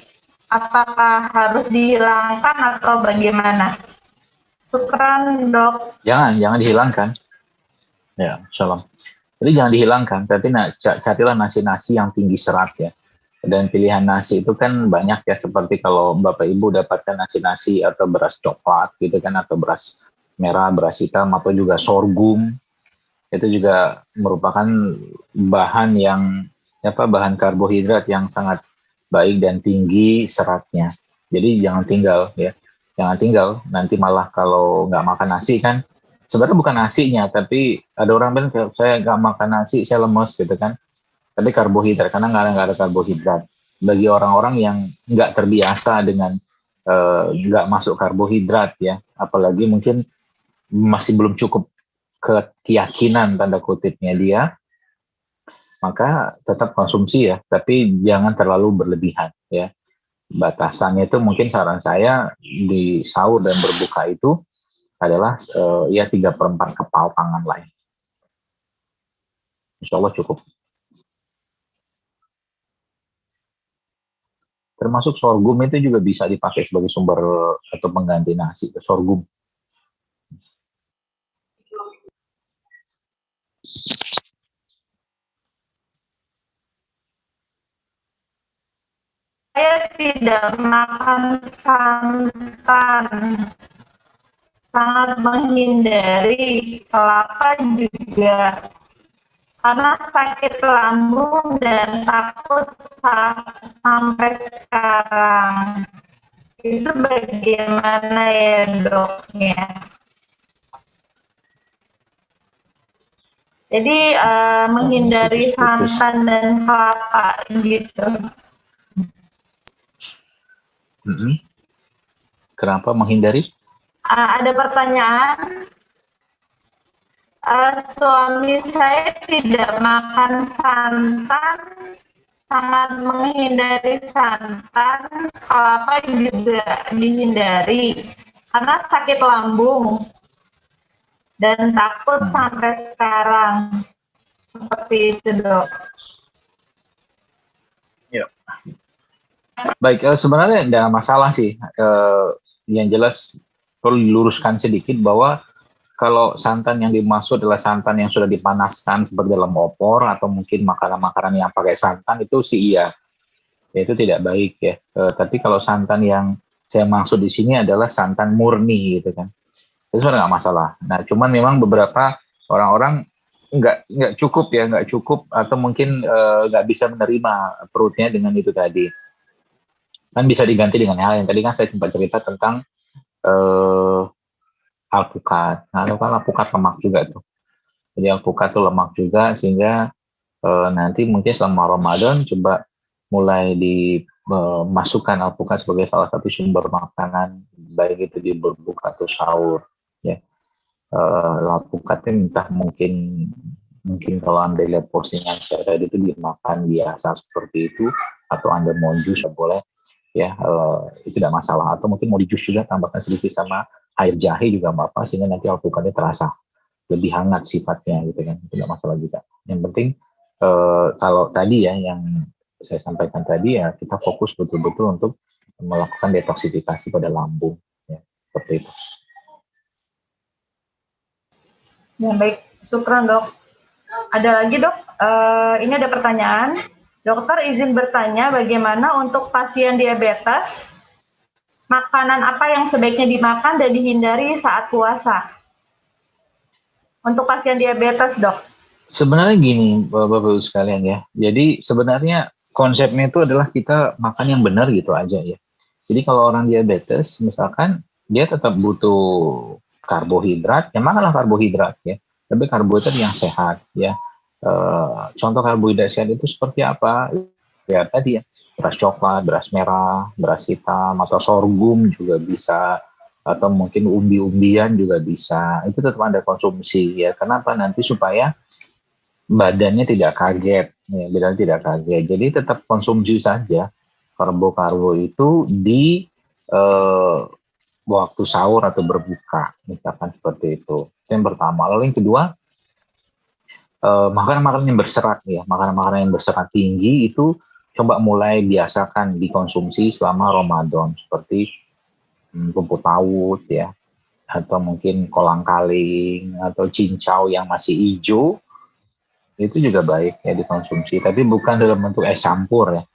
apakah harus dihilangkan atau bagaimana? Syukran, Dok. Jangan dihilangkan. Ya, shalom. Jadi jangan dihilangkan, tapi carilah nasi-nasi yang tinggi serat ya. Dan pilihan nasi itu kan banyak ya, seperti kalau Bapak Ibu dapatkan nasi-nasi atau beras coklat gitu kan, atau beras merah, beras hitam, atau juga sorghum, itu juga merupakan bahan bahan karbohidrat yang sangat baik dan tinggi seratnya. Jadi jangan tinggal nanti malah kalau nggak makan nasi kan, sebenarnya bukan nasinya, tapi ada orang bilang saya nggak makan nasi saya lemes gitu kan, tapi karbohidrat, karena nggak ada karbohidrat. Bagi orang-orang yang nggak terbiasa dengan nggak masuk karbohidrat ya, apalagi mungkin masih belum cukup keyakinan tanda kutipnya dia, maka tetap konsumsi ya, tapi jangan terlalu berlebihan ya. Batasannya itu mungkin saran saya di sahur dan berbuka itu adalah ya 3/4 kepal tangan lain. Insya Allah cukup. Termasuk sorghum itu juga bisa dipakai sebagai sumber atau pengganti nasi, sorghum. Saya tidak makan santan, sangat menghindari kelapa juga, karena sakit lambung dan takut sampai sekarang. Itu bagaimana ya doknya? Jadi menghindari santan dan kelapa gitu. Kenapa menghindari? Ada pertanyaan. Suami saya tidak makan santan, sangat menghindari santan, kelapa juga dihindari karena sakit lambung dan takut sampai sekarang. Seperti itu, Dok. Ya. Baik, sebenarnya tidak masalah sih. Yang jelas perlu diluruskan sedikit bahwa kalau santan yang dimaksud adalah santan yang sudah dipanaskan seperti dalam opor atau mungkin makanan-makanan yang pakai santan, itu sih iya, itu tidak baik ya. Tapi kalau santan yang saya maksud di sini adalah santan murni gitu kan, itu sebenarnya nggak masalah. Nah, cuman memang beberapa orang-orang nggak cukup atau mungkin nggak bisa menerima perutnya dengan itu tadi. Kan bisa diganti dengan hal yang tadi kan saya sempat cerita tentang alpukat. Nah, itu kan alpukat lemak juga tuh. Jadi alpukat itu lemak juga, sehingga nanti mungkin selama Ramadan coba mulai dimasukkan alpukat sebagai salah satu sumber makanan, baik itu di berbuka atau sahur. Ya, alpukatnya entah mungkin kalau Anda lihat postingan saya tadi itu dimakan biasa seperti itu, atau Anda mau jus boleh. ya itu tidak masalah. Atau mungkin mau di jus juga tambahkan sedikit sama air jahe juga nggak apa, sehingga nanti alpukarnya terasa lebih hangat sifatnya gitu kan, itu tidak masalah juga. Yang penting kalau tadi ya yang saya sampaikan tadi ya, kita fokus betul-betul untuk melakukan detoksifikasi pada lambung, ya, seperti itu. Ya, baik, syukran dok. Ada lagi dok, ini ada pertanyaan. Dokter izin bertanya bagaimana untuk pasien diabetes, makanan apa yang sebaiknya dimakan dan dihindari saat puasa? Untuk pasien diabetes dok. Sebenarnya gini Bapak-Ibu sekalian ya, jadi sebenarnya konsepnya itu adalah kita makan yang benar gitu aja ya. Jadi kalau orang diabetes misalkan dia tetap butuh karbohidrat, ya makanlah karbohidrat ya. Tapi karbohidrat yang sehat ya. Contoh karbohidrat sehat itu seperti apa? Ya tadi ya, beras coklat, beras merah, beras hitam, atau sorghum juga bisa, atau mungkin umbi-umbian juga bisa. Itu tetap ada konsumsi ya. Kenapa? Nanti supaya badannya tidak kaget, ya, badannya tidak kaget. Jadi tetap konsumsi saja karbo-karbo itu di waktu sahur atau berbuka, misalkan seperti itu. Itu yang pertama. Lalu yang kedua, makanan-makanan yang berserat ya, makanan-makanan yang berserat tinggi itu coba mulai biasakan dikonsumsi selama Ramadan, seperti rumput laut ya, atau mungkin kolang-kaling atau cincau yang masih hijau, itu juga baik ya dikonsumsi, tapi bukan dalam bentuk es campur ya.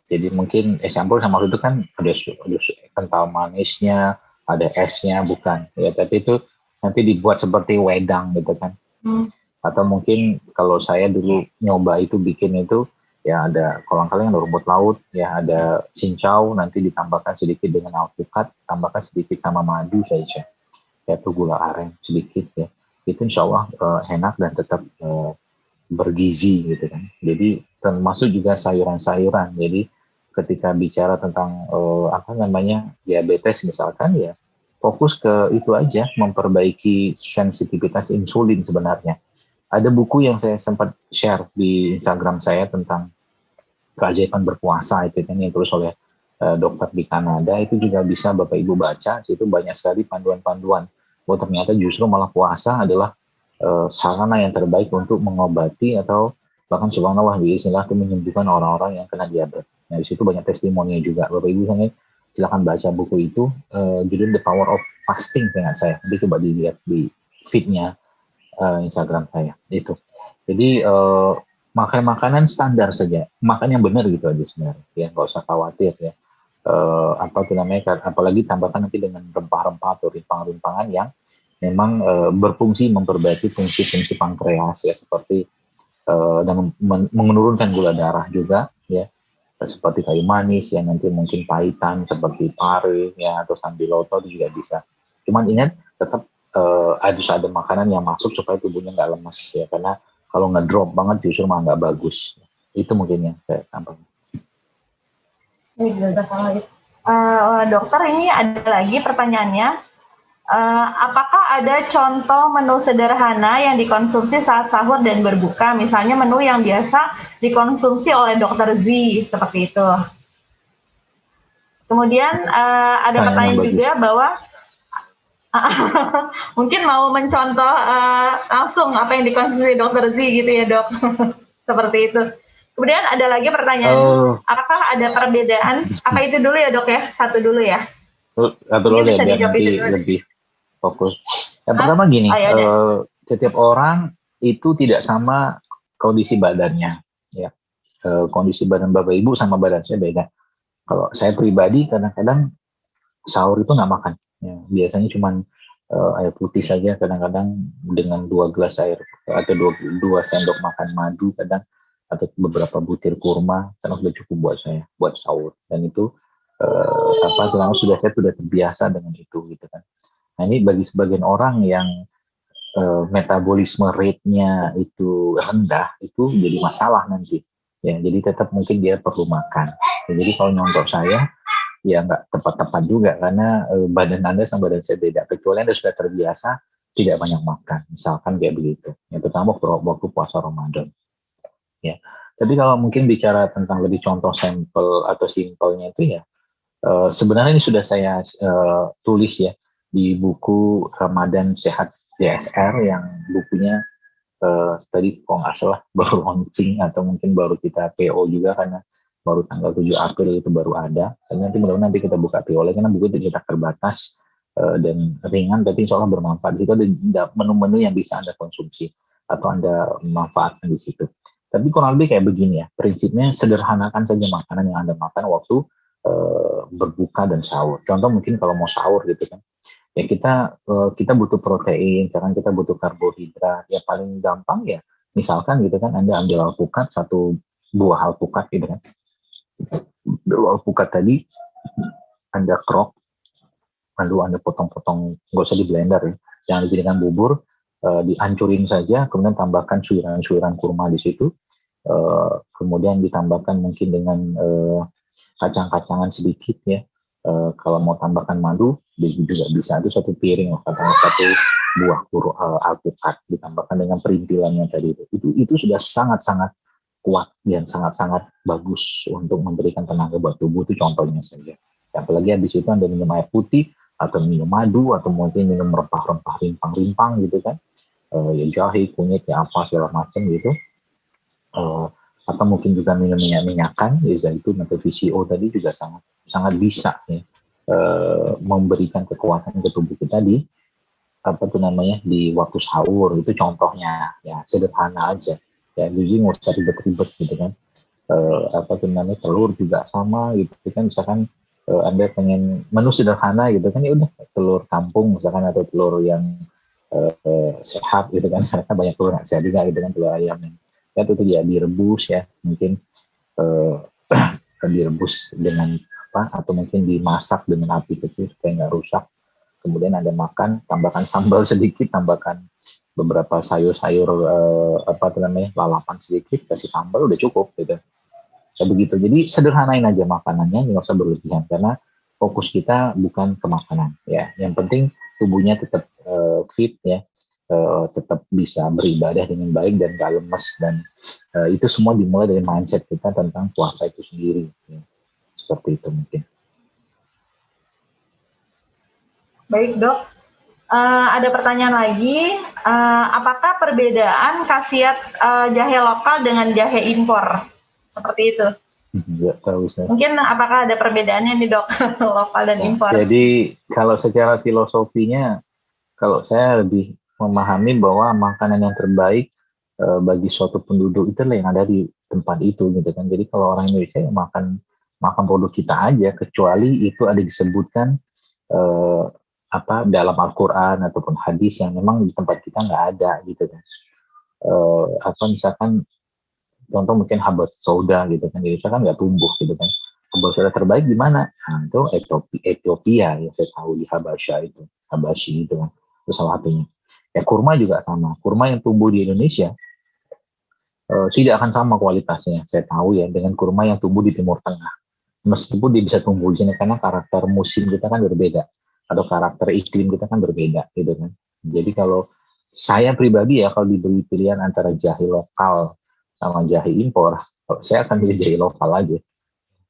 Jadi mungkin es campur sama itu kan ada kental manisnya, ada esnya, bukan ya, tapi itu nanti dibuat seperti wedang gitu kan. Atau mungkin kalau saya dulu nyoba itu bikin itu ya, ada kolang-kaling, ada rumput laut ya, ada cincau, nanti ditambahkan sedikit dengan alpukat, tambahkan sedikit sama madu saja, yaitu gula aren sedikit ya, itu insya Allah enak dan tetap bergizi gitu kan. Jadi termasuk juga sayuran-sayuran. Jadi ketika bicara tentang diabetes misalkan ya, fokus ke itu aja, memperbaiki sensitivitas insulin sebenarnya. Ada buku yang saya sempat share di Instagram saya tentang keajaiban berpuasa, itu kan yang tulis oleh dokter di Kanada, itu juga bisa Bapak Ibu baca, situ banyak sekali panduan-panduan. Oh ternyata justru malah puasa adalah sarana yang terbaik untuk mengobati atau bahkan subhanallah biiznillah itu menyembuhkan orang-orang yang kena diabetes. Nah di situ banyak testimoni juga. Bapak Ibu silakan baca buku itu, judul The Power of Fasting dengan saya. Nanti coba dilihat di feed-nya Instagram saya itu. Jadi makan makanan standar saja, makan yang benar gitu aja sebenarnya, ya nggak usah khawatir ya. Apalagi tambahkan nanti dengan rempah-rempah atau rimpang-rimpangan yang memang berfungsi memperbaiki fungsi-fungsi pankreas ya, seperti dan menurunkan gula darah juga ya, seperti kayu manis yang nanti mungkin pahitan seperti pare ya, atau sambiloto itu juga bisa. Cuman ingat tetap harus ada makanan yang masuk supaya tubuhnya nggak lemes ya, karena kalau ngedrop banget justru malah nggak bagus. Itu mungkin yang saya sampaikan. Dokter, ini ada lagi pertanyaannya. Apakah ada contoh menu sederhana yang dikonsumsi saat sahur dan berbuka, misalnya menu yang biasa dikonsumsi oleh Dokter Z seperti itu? Kemudian ada pertanyaan juga bahwa mungkin mau mencontoh langsung apa yang dikonsumsi Dokter Z gitu ya dok, seperti itu. Kemudian ada lagi pertanyaan, apakah ada perbedaan? Apa itu dulu ya dok ya? Satu dulu ya. Satu dulu ya, biar nanti lebih fokus. Yang pertama gini, setiap orang itu tidak sama kondisi badannya. Ya, kondisi badan Bapak Ibu sama badan saya beda. Kalau saya pribadi kadang-kadang sahur itu nggak makan. Ya, biasanya cuma air putih saja. Kadang-kadang dengan 2 gelas air atau 2 sendok makan madu kadang, atau beberapa butir kurma, karena sudah cukup buat saya buat sahur. Dan itu karena saya sudah terbiasa dengan itu gitu kan. Nah ini bagi sebagian orang yang metabolisme rate-nya itu rendah, itu jadi masalah nanti ya, jadi tetap mungkin dia perlu makan ya. Jadi kalau nyontok saya ya nggak tepat-tepat juga, karena badan Anda sama badan saya beda, kecuali Anda sudah terbiasa tidak banyak makan misalkan kayak begitu. Yang pertama waktu puasa Ramadan ya. Tapi kalau mungkin bicara tentang lebih contoh sampel atau simpelnya itu ya, sebenarnya ini sudah saya tulis ya di buku Ramadan Sehat DSR yang bukunya tadi kalau nggak salah baru launching atau mungkin baru kita PO juga karena baru tanggal 7 April itu baru ada. Dan nanti mudah-mudahan nanti kita buka PO lagi karena buku itu kita terbatas dan ringan tapi insya Allah bermanfaat. Itu ada menu-menu yang bisa Anda konsumsi atau Anda manfaatkan di situ. Tapi kurang lebih kayak begini ya, prinsipnya sederhanakan saja makanan yang Anda makan waktu berbuka dan sahur. Contoh mungkin kalau mau sahur gitu kan, ya kita butuh protein, sekarang kita butuh karbohidrat. Ya paling gampang ya, misalkan gitu kan Anda ambil alpukat, satu buah alpukat gitu kan. Buah alpukat tadi Anda krok, lalu Anda potong-potong, nggak usah di blender ya, jangan dijadikan bubur, dihancurin saja, kemudian tambahkan suiran-suiran kurma di situ, kemudian ditambahkan mungkin dengan kacang-kacangan sedikit ya, kalau mau tambahkan madu juga bisa, itu satu piring katakanlah satu buah alpukat ditambahkan dengan perintilannya tadi itu sudah sangat-sangat kuat dan sangat-sangat bagus untuk memberikan tenaga buat tubuh. Itu contohnya saja. Apalagi habis itu Anda minum air putih atau minum madu atau mungkin minum rempah-rempah rimpang-rimpang gitu kan, ya jahe, kunyit, ya apa segala macam gitu, atau mungkin juga minum minyak-minyakan, ya zaitun atau VCO tadi juga sangat sangat bisa ya, memberikan kekuatan ke tubuh kita di di waktu sahur. Itu contohnya ya, sederhana aja ya, jadi nggak usah ribet-ribet gitu kan. Telur juga sama gitu kan, misalkan Anda pengen menu sederhana gitu kan, ya udah telur kampung misalkan atau telur yang sehat gitu kan, karena banyak telur nggak sehat juga gitu kan, telur ayam ya itu ya direbus ya, mungkin direbus dengan atau mungkin dimasak dengan api kecil supaya nggak rusak, kemudian Anda makan, tambahkan sambal sedikit, tambahkan beberapa sayur-sayur lalapan sedikit, kasih sambal, udah cukup gitu. Kayak begitu. Jadi sederhanain aja makanannya, nggak usah berlebihan karena fokus kita bukan ke makanan ya. Yang penting tubuhnya tetap fit ya, tetap bisa beribadah dengan baik dan gak lemes, dan itu semua dimulai dari mindset kita tentang puasa itu sendiri ya. Seperti itu mungkin. Baik dok, ada pertanyaan lagi, apakah perbedaan khasiat jahe lokal dengan jahe impor? Seperti itu. Nggak tahu saya. Mungkin apakah ada perbedaannya nih dok, lokal dan impor? Jadi kalau secara filosofinya, kalau saya lebih memahami bahwa makanan yang terbaik bagi suatu penduduk itu yang ada di tempat itu gitu kan. Jadi kalau orang Indonesia ya makan produk kita aja, kecuali itu ada disebutkan dalam Al-Quran ataupun hadis yang memang di tempat kita nggak ada gitu kan. Misalkan contoh mungkin habat sauda gitu kan, di Indonesia kan nggak tumbuh gitu kan. Habat sauda terbaik di mana? Nah, itu Ethiopia ya, saya tahu di Habasyi itu kan, itu salah satunya. Ya kurma juga sama, kurma yang tumbuh di Indonesia tidak akan sama kualitasnya, saya tahu ya, dengan kurma yang tumbuh di Timur Tengah. Meskipun dia bisa tumbuh di sini karena karakter musim kita kan berbeda, atau karakter iklim kita kan berbeda gitu kan. Jadi kalau saya pribadi ya, kalau diberi pilihan antara jahe lokal sama jahe impor, saya akan pilih jahe lokal aja.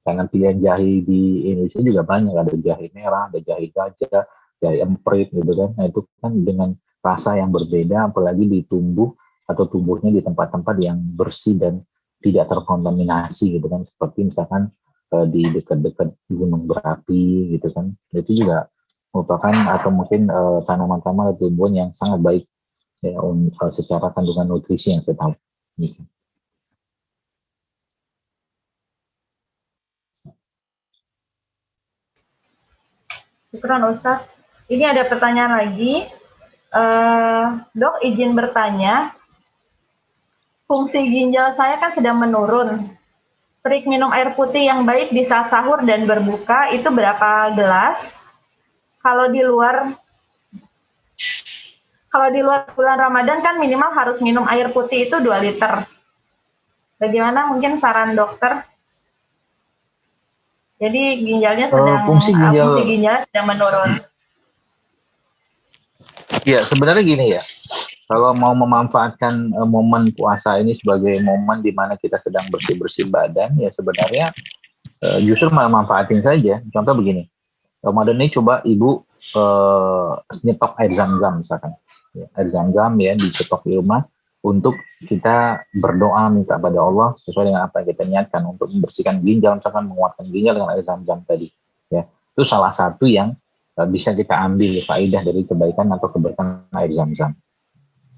Karena pilihan jahe di Indonesia juga banyak, ada jahe merah, ada jahe gajah, jahe emprit gitu kan. Nah itu kan dengan rasa yang berbeda, apalagi tumbuhnya di tempat-tempat yang bersih dan tidak terkontaminasi gitu kan. Seperti misalkan di dekat-dekat gunung berapi gitu kan. Itu juga merupakan atau mungkin tanaman-tanaman atau tumbuhan yang sangat baik ya, secara kandungan nutrisi yang saya tahu. Gitu. Syukran Ustaz. Ini ada pertanyaan lagi. Dok, izin bertanya, fungsi ginjal saya kan sedang menurun. Trik minum air putih yang baik di saat sahur dan berbuka itu berapa gelas? Kalau di luar bulan Ramadan kan minimal harus minum air putih itu 2 liter. Bagaimana mungkin saran dokter? Jadi ginjalnya fungsi ginjalnya sedang menurun. Ya sebenarnya gini ya, kalau mau memanfaatkan momen puasa ini sebagai momen di mana kita sedang bersih-bersih badan, ya sebenarnya justru malah manfaatin saja. Contoh begini, Ramadan ini coba ibu nyetok air zam-zam misalkan. Ya, air zam-zam ya dicetok di rumah untuk kita berdoa minta pada Allah sesuai dengan apa yang kita niatkan untuk membersihkan ginjal, misalkan menguatkan ginjal dengan air zam-zam tadi. Ya, itu salah satu yang bisa kita ambil faedah dari kebaikan atau keberkahan air zam-zam.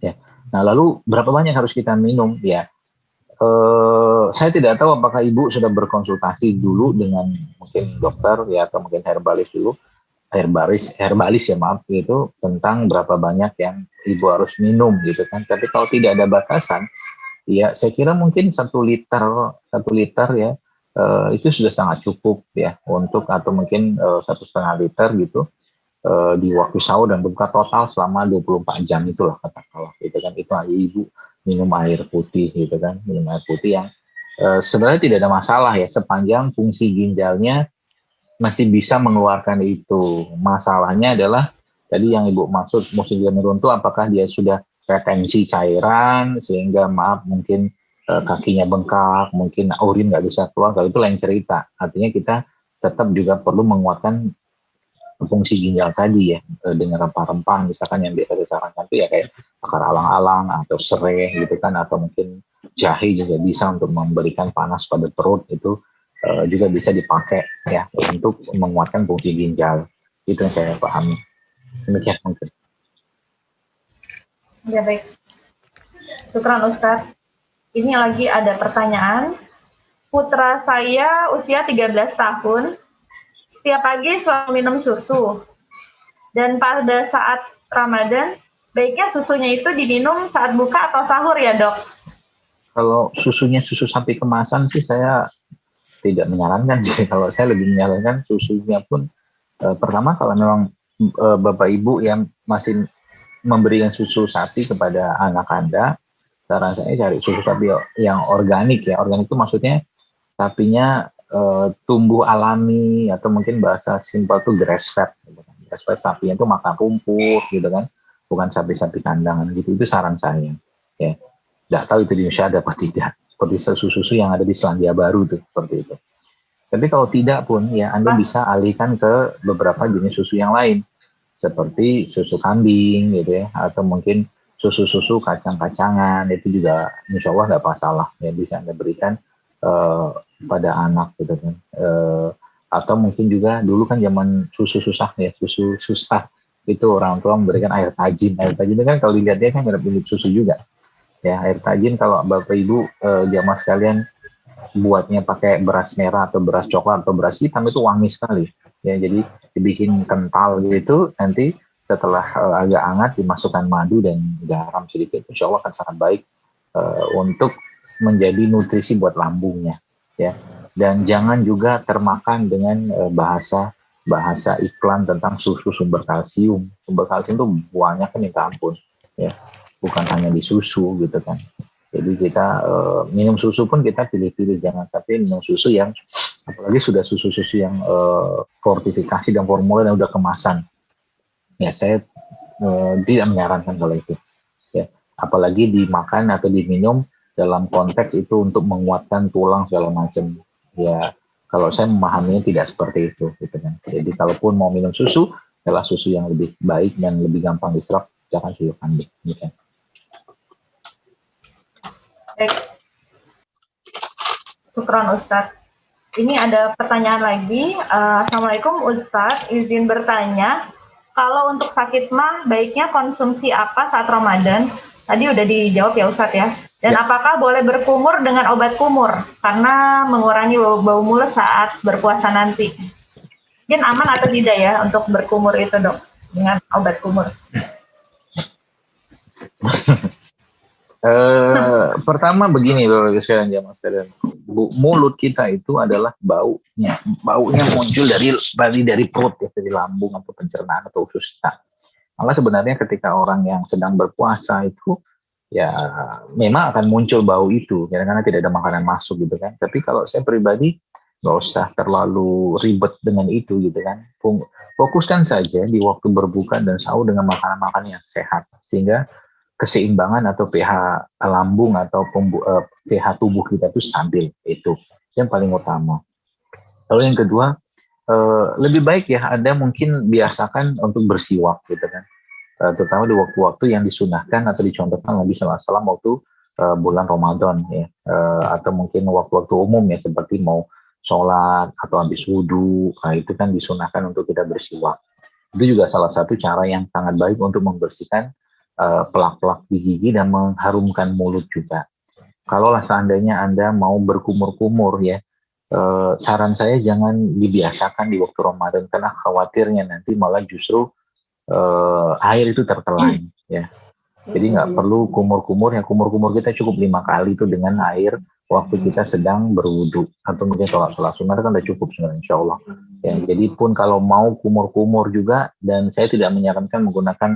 Ya. Nah, lalu berapa banyak harus kita minum? Ya, saya tidak tahu apakah ibu sudah berkonsultasi dulu dengan mungkin dokter ya atau mungkin herbalis dulu, herbalis ya maaf gitu, tentang berapa banyak yang ibu harus minum gitu kan. Tapi kalau tidak ada batasan, ya saya kira mungkin 1 liter ya itu sudah sangat cukup ya untuk, atau mungkin 1,5 liter gitu. Di waktu sahur dan berbuka total selama 24 jam itulah katakanlah gitu kan. Itu aja ibu minum air putih gitu kan, minum air putih yang sebenarnya tidak ada masalah ya sepanjang fungsi ginjalnya masih bisa mengeluarkan itu. Masalahnya adalah tadi yang ibu maksud fungsi ginjal menurun itu apakah dia sudah retensi cairan sehingga maaf mungkin kakinya bengkak, mungkin urin nggak bisa keluar, kalau itu lain cerita. Artinya kita tetap juga perlu menguatkan fungsi ginjal tadi ya dengan rempah-rempah misalkan yang biasa disarankan itu ya kayak akar alang-alang atau serai gitu kan, atau mungkin jahe juga bisa untuk memberikan panas pada perut, itu juga bisa dipakai ya untuk menguatkan fungsi ginjal. Itu yang saya pahami. Demikian mungkin. Ya baik. Syukran Ustadz. Ini lagi ada pertanyaan. Putra saya usia 13 tahun. Setiap pagi selalu minum susu. Dan pada saat Ramadan, baiknya susunya itu diminum saat buka atau sahur ya dok? Kalau susunya susu sapi kemasan sih saya tidak menyarankan sih. Kalau saya lebih menyarankan susunya pun pertama kalau memang bapak ibu yang masih memberikan susu sapi kepada anak Anda, saran saya cari susu sapi yang organik ya. Organik itu maksudnya sapinya tumbuh alami, atau mungkin bahasa simpel tuh grass fed gitu kan. Grass fed sapinya itu makan rumput gitu kan, bukan sapi-sapi kandangan gitu. Itu saran saya ya. Nggak tahu itu di Indonesia ada apa tidak, seperti susu-susu yang ada di Selandia Baru tuh seperti itu. Tapi kalau tidak pun ya Anda bisa alihkan ke beberapa jenis susu yang lain seperti susu kambing gitu ya, atau mungkin susu-susu kacang-kacangan, itu juga insya Allah nggak masalah ya, bisa Anda berikan pada anak gitu kan. Atau mungkin juga dulu kan zaman susu susah ya, susu susah itu orang tua memberikan air tajin. Air tajin itu kan kalau dilihatnya kan mirip susu juga ya. Air tajin kalau bapak ibu jamaah sekalian buatnya pakai beras merah atau beras coklat atau beras hitam itu wangi sekali ya. Jadi dibikin kental gitu, nanti setelah agak hangat dimasukkan madu dan garam sedikit, insya Allah akan sangat baik untuk menjadi nutrisi buat lambungnya ya. Dan jangan juga termakan dengan bahasa iklan tentang susu sumber kalsium. Sumber kalsium itu buahnya kan minta ampun ya, bukan hanya di susu gitu kan. Jadi kita minum susu pun kita pilih-pilih, jangan sampai minum susu yang apalagi sudah susu-susu yang fortifikasi dan formulir yang udah kemasan ya. Saya tidak menyarankan kalau itu ya, apalagi dimakan atau diminum dalam konteks itu untuk menguatkan tulang segala macam ya. Kalau saya memahaminya tidak seperti itu gitu kan. Jadi kalaupun mau minum susu adalah susu yang lebih baik dan lebih gampang diserap, jangan susu kambing gitu. Baik. Syukran Ustadz. Ini ada pertanyaan lagi. Assalamualaikum Ustadz, izin bertanya, kalau untuk sakit mah baiknya konsumsi apa saat Ramadan? Tadi udah dijawab ya Ustadz ya. Dan apakah boleh berkumur dengan obat kumur karena mengurangi bau mulut saat berpuasa nanti? Mungkin aman atau tidak ya untuk berkumur itu dok dengan obat kumur? Pertama begini loh jamaah sekalian, mulut kita itu adalah baunya muncul dari perut ya, dari lambung atau pencernaan atau usus kita. Malah sebenarnya ketika orang yang sedang berpuasa itu ya memang akan muncul bau itu ya, karena tidak ada makanan masuk gitu kan. Tapi kalau saya pribadi nggak usah terlalu ribet dengan itu gitu kan. Fokuskan saja di waktu berbuka dan sahur dengan makanan-makanan yang sehat, sehingga keseimbangan atau pH lambung atau pH tubuh kita itu stabil. Itu yang paling utama. Lalu yang kedua, lebih baik ya Anda mungkin biasakan untuk bersiwak gitu kan, terutama di waktu-waktu yang disunahkan atau dicontohkan Nabi SAW waktu bulan Ramadan ya, atau mungkin waktu-waktu umum ya seperti mau sholat atau habis wudhu, nah itu kan disunahkan untuk kita bersiwak. Itu juga salah satu cara yang sangat baik untuk membersihkan pelak-pelak di gigi dan mengharumkan mulut juga. Kalaulah seandainya Anda mau berkumur-kumur ya, saran saya jangan dibiasakan di waktu Ramadan karena khawatirnya nanti malah justru air itu tertelan ya. Jadi nggak perlu kumur-kumur, ya kumur-kumur kita cukup 5 kali itu dengan air waktu kita sedang berwudu atau mungkin sholat sunnah kan udah cukup sebenarnya insya Allah. Ya, jadi pun kalau mau kumur-kumur juga, dan saya tidak menyarankan menggunakan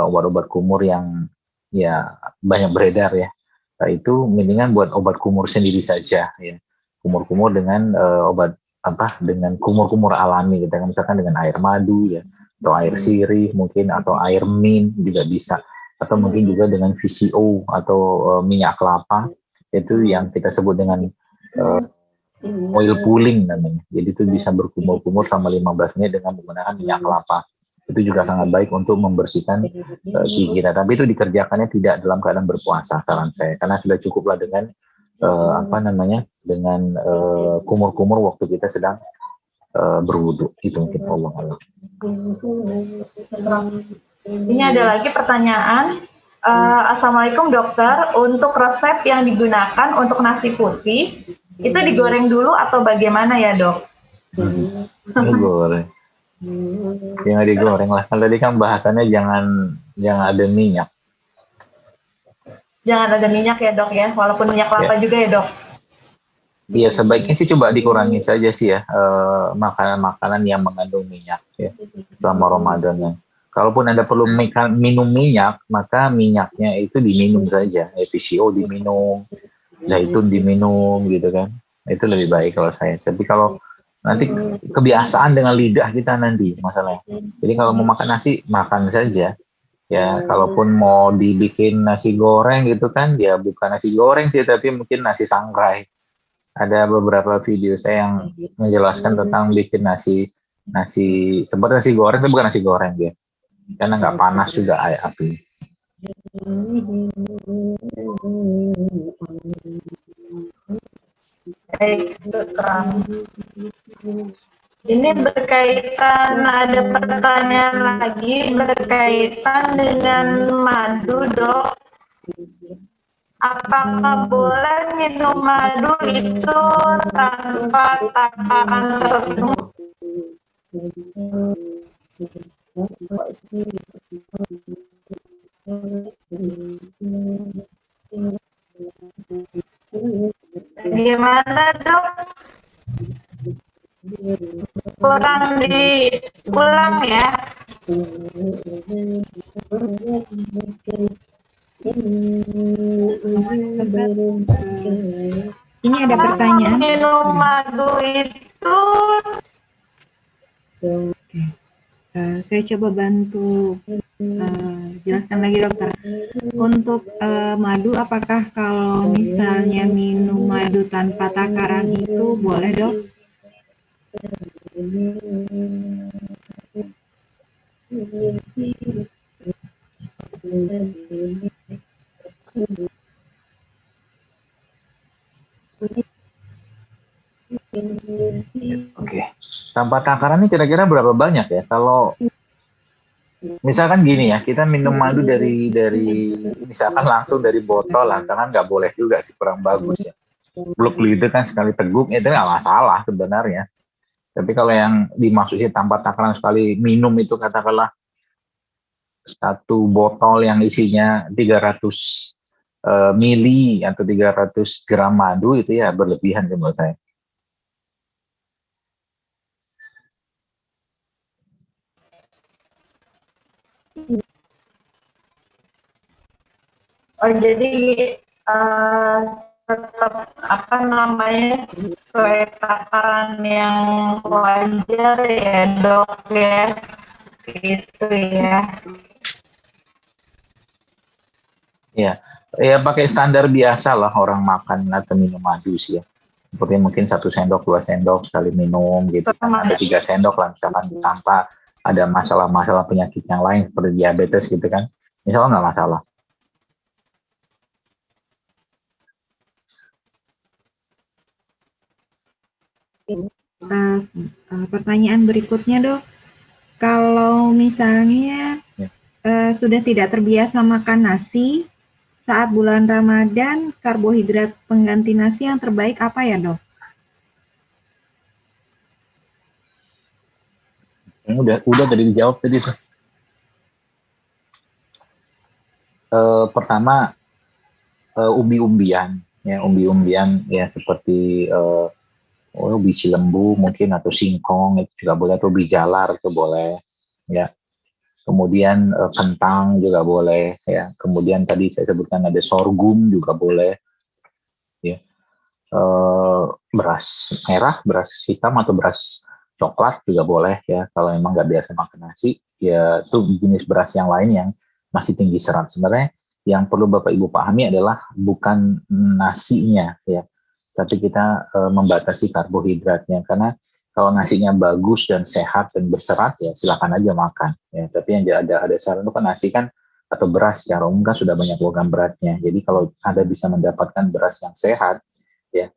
obat-obat kumur yang ya banyak beredar ya. Nah, itu mendingan buat obat kumur sendiri saja ya. Kumur-kumur dengan obat dengan kumur-kumur alami gitu kan, misalkan dengan air madu ya, atau air sirih mungkin, atau air mint juga bisa, atau mungkin juga dengan VCO atau minyak kelapa, itu yang kita sebut dengan oil pulling namanya. Jadi itu bisa berkumur-kumur selama 15 menit dengan menggunakan minyak kelapa. Itu juga sangat baik untuk membersihkan gigi kita. Tapi itu dikerjakannya tidak dalam keadaan berpuasa saran saya, karena sudah cukuplah dengan dengan kumur-kumur waktu kita sedang berwudu. Itu mungkin Allah. Ini ada lagi pertanyaan. Assalamualaikum dokter, untuk resep yang digunakan untuk nasi putih itu digoreng dulu atau bagaimana ya dok? Digoreng. Jangan digoreng lah. Kan tadi kan bahasannya jangan ada minyak. Jangan ada minyak ya dok ya, walaupun minyak kelapa juga ya dok. Iya, sebaiknya sih coba dikurangi saja sih ya makanan-makanan yang mengandung minyak ya selama Ramadan ya. Kalaupun Anda perlu minum minyak, maka minyaknya itu diminum saja. VCO diminum, zaitun diminum gitu kan. Itu lebih baik kalau saya. Tapi kalau nanti kebiasaan dengan lidah kita nanti masalahnya. Jadi kalau mau makan nasi, makan saja. Ya, kalaupun mau dibikin nasi goreng gitu kan, ya bukan nasi goreng sih, tapi mungkin nasi sangrai. Ada beberapa video saya yang menjelaskan tentang bikin nasi seperti nasi goreng, tapi bukan nasi goreng ya. Karena nggak panas juga api. Baik, ini berkaitan, ada pertanyaan lagi berkaitan dengan madu dok. Apakah boleh minum madu itu tanpa takaran tertentu? Gimana dok? Kurang diulang ya. Ini ada pertanyaan. Minum madu itu. Saya coba bantu jelaskan lagi dokter. Untuk madu, apakah kalau misalnya minum madu tanpa takaran itu boleh dok? Oke. Tanpa takaran ini kira-kira berapa banyak ya? Kalau misalkan gini ya, kita minum madu dari misalkan langsung dari botol, misalkan nggak boleh juga sih, kurang bagus ya. Blok itu kan sekali teguk itu nggak masalah sebenarnya. Tapi kalau yang dimaksudnya tanpa takaran sekali minum itu katakanlah satu botol yang isinya 300 mili atau 300 gram madu, itu ya berlebihan menurut saya. Oh jadi tetap sesuai takaran yang wajar ya dok ya, gitu ya. Ya, ya pakai standar biasa lah orang makan atau minum madu sih ya. Seperti mungkin 1 sendok, 2 sendok sekali minum gitu kan, atau 3 sendok lah misalkan tanpa ada masalah-masalah penyakit yang lain seperti diabetes gitu kan. Insya Allah nggak masalah. Pertanyaan berikutnya dok, kalau misalnya Ya. Sudah tidak terbiasa makan nasi saat bulan Ramadan, karbohidrat pengganti nasi yang terbaik apa ya dok? Udah tadi dijawab tadi tuh. Pertama umbi-umbian ya seperti ubi cilembu mungkin atau singkong itu juga boleh, atau ubi jalar itu boleh ya. Kemudian kentang juga boleh ya. Kemudian tadi saya sebutkan ada sorghum juga boleh ya. Beras merah, beras hitam atau beras coklat juga boleh ya. Kalau memang nggak biasa makan nasi ya, itu jenis beras yang lain yang masih tinggi serat. Sebenarnya yang perlu Bapak Ibu pahami adalah bukan nasinya ya, tapi kita membatasi karbohidratnya. Karena kalau nasinya bagus dan sehat dan berserat ya silakan aja makan ya. Tapi yang ada saran itu kan nasi kan atau beras yang umum kan sudah banyak logam beratnya. Jadi kalau Anda bisa mendapatkan beras yang sehat ya,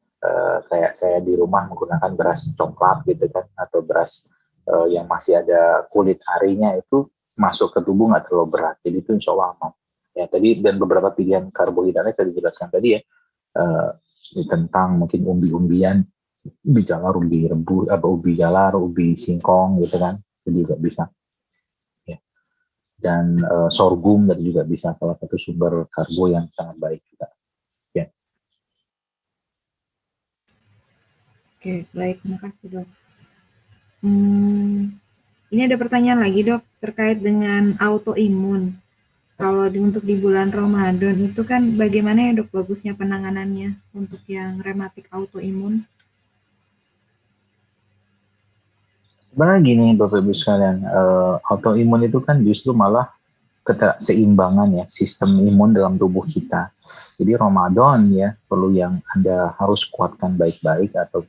kayak saya di rumah menggunakan beras coklat gitu kan, atau beras yang masih ada kulit arinya, itu masuk ke tubuh nggak terlalu berat. Jadi itu insya Allah aman. Ya tadi, dan beberapa pilihan karbohidratnya saya dijelaskan tadi ya, tentang mungkin umbi-umbian, ubi jalar, ubi rebus, ubi jalar, ubi singkong gitu kan, itu juga bisa. Ya. Dan sorghum tadi juga bisa, salah satu sumber karbo yang sangat baik juga. Ya. Oke, baik, terima kasih dok. Ini ada pertanyaan lagi dok terkait dengan autoimun. Kalau untuk di bulan Ramadan itu kan bagaimana ya dok bagusnya penanganannya untuk yang rematik autoimun? Sebenarnya gini Bapak Ibu sekalian, autoimun itu kan justru malah keseimbangan ya sistem imun dalam tubuh kita. Jadi Ramadan ya perlu yang Anda harus kuatkan baik-baik atau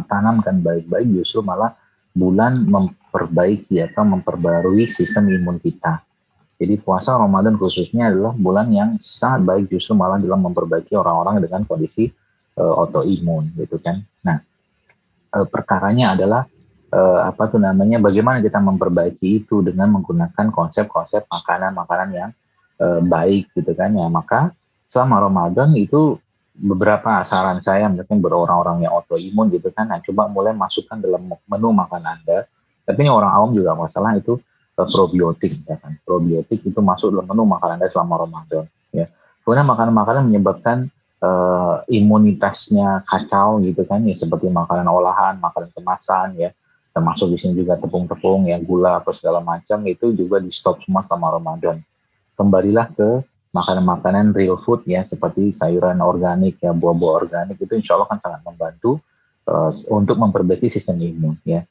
tanamkan baik-baik, justru malah bulan memperbaiki atau memperbarui sistem imun kita. Jadi puasa Ramadan khususnya adalah bulan yang sangat baik justru malah dalam memperbaiki orang-orang dengan kondisi autoimun gitu kan. Nah, perkaranya adalah bagaimana kita memperbaiki itu dengan menggunakan konsep-konsep makanan-makanan yang baik gitu kan ya. Maka selama Ramadan itu beberapa saran saya mungkin berorang-orang yang autoimun gitu kan, nah, coba mulai masukkan dalam menu makan Anda. Tapi ini orang awam juga masalah itu probiotik ya kan. Probiotik itu masuk dalam menu makan Anda selama Ramadan ya. Kemudian makanan-makanan menyebabkan imunitasnya kacau gitu kan ya, seperti makanan olahan, makanan kemasan ya, termasuk di sini juga tepung-tepung ya, gula apa segala macam, itu juga di stop semua selama Ramadan. Kembalilah ke makanan-makanan real food ya, seperti sayuran organik ya, buah-buah organik, itu insya Allah kan sangat membantu untuk memperbaiki sistem imun ya.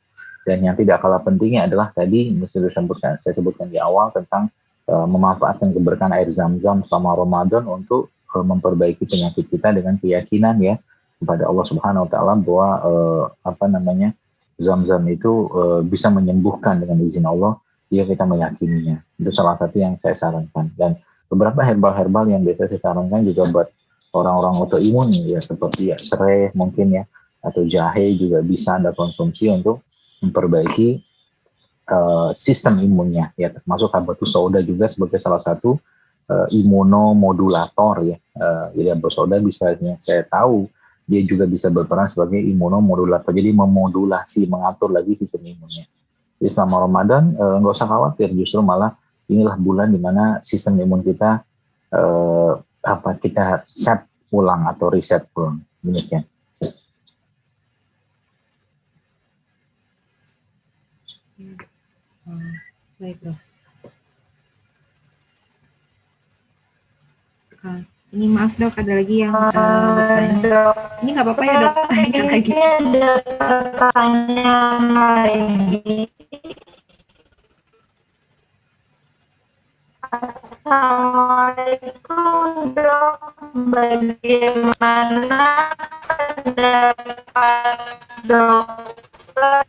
Dan yang tidak kalah pentingnya adalah tadi saya sebutkan di awal tentang memanfaatkan keberkahan air zam-zam selama Ramadan untuk memperbaiki penyakit kita dengan keyakinan ya kepada Allah Subhanahu Wa Taala bahwa zam-zam itu bisa menyembuhkan dengan izin Allah jika kita meyakininya. Itu salah satu yang saya sarankan. Dan beberapa herbal-herbal yang biasa saya sarankan juga buat orang-orang autoimun ya, seperti ya serai mungkin ya, atau jahe juga bisa Anda konsumsi untuk memperbaiki sistem imunnya ya, termasuk habatus sauda juga sebagai salah satu imunomodulator ya. Jadi habatus sauda bisa, saya tahu dia juga bisa berperan sebagai imunomodulator, jadi memodulasi, mengatur lagi sistem imunnya. Jadi selama Ramadan nggak usah khawatir, justru malah inilah bulan dimana sistem imun kita kita set ulang atau reset ulang, demikian. Baik dok. Ini maaf dok, ada lagi yang bertanya. Ini nggak apa-apa ya dok? Tanya lagi. Ada pertanyaan lagi. Assalamualaikum dok, bagaimana pendapat dokter?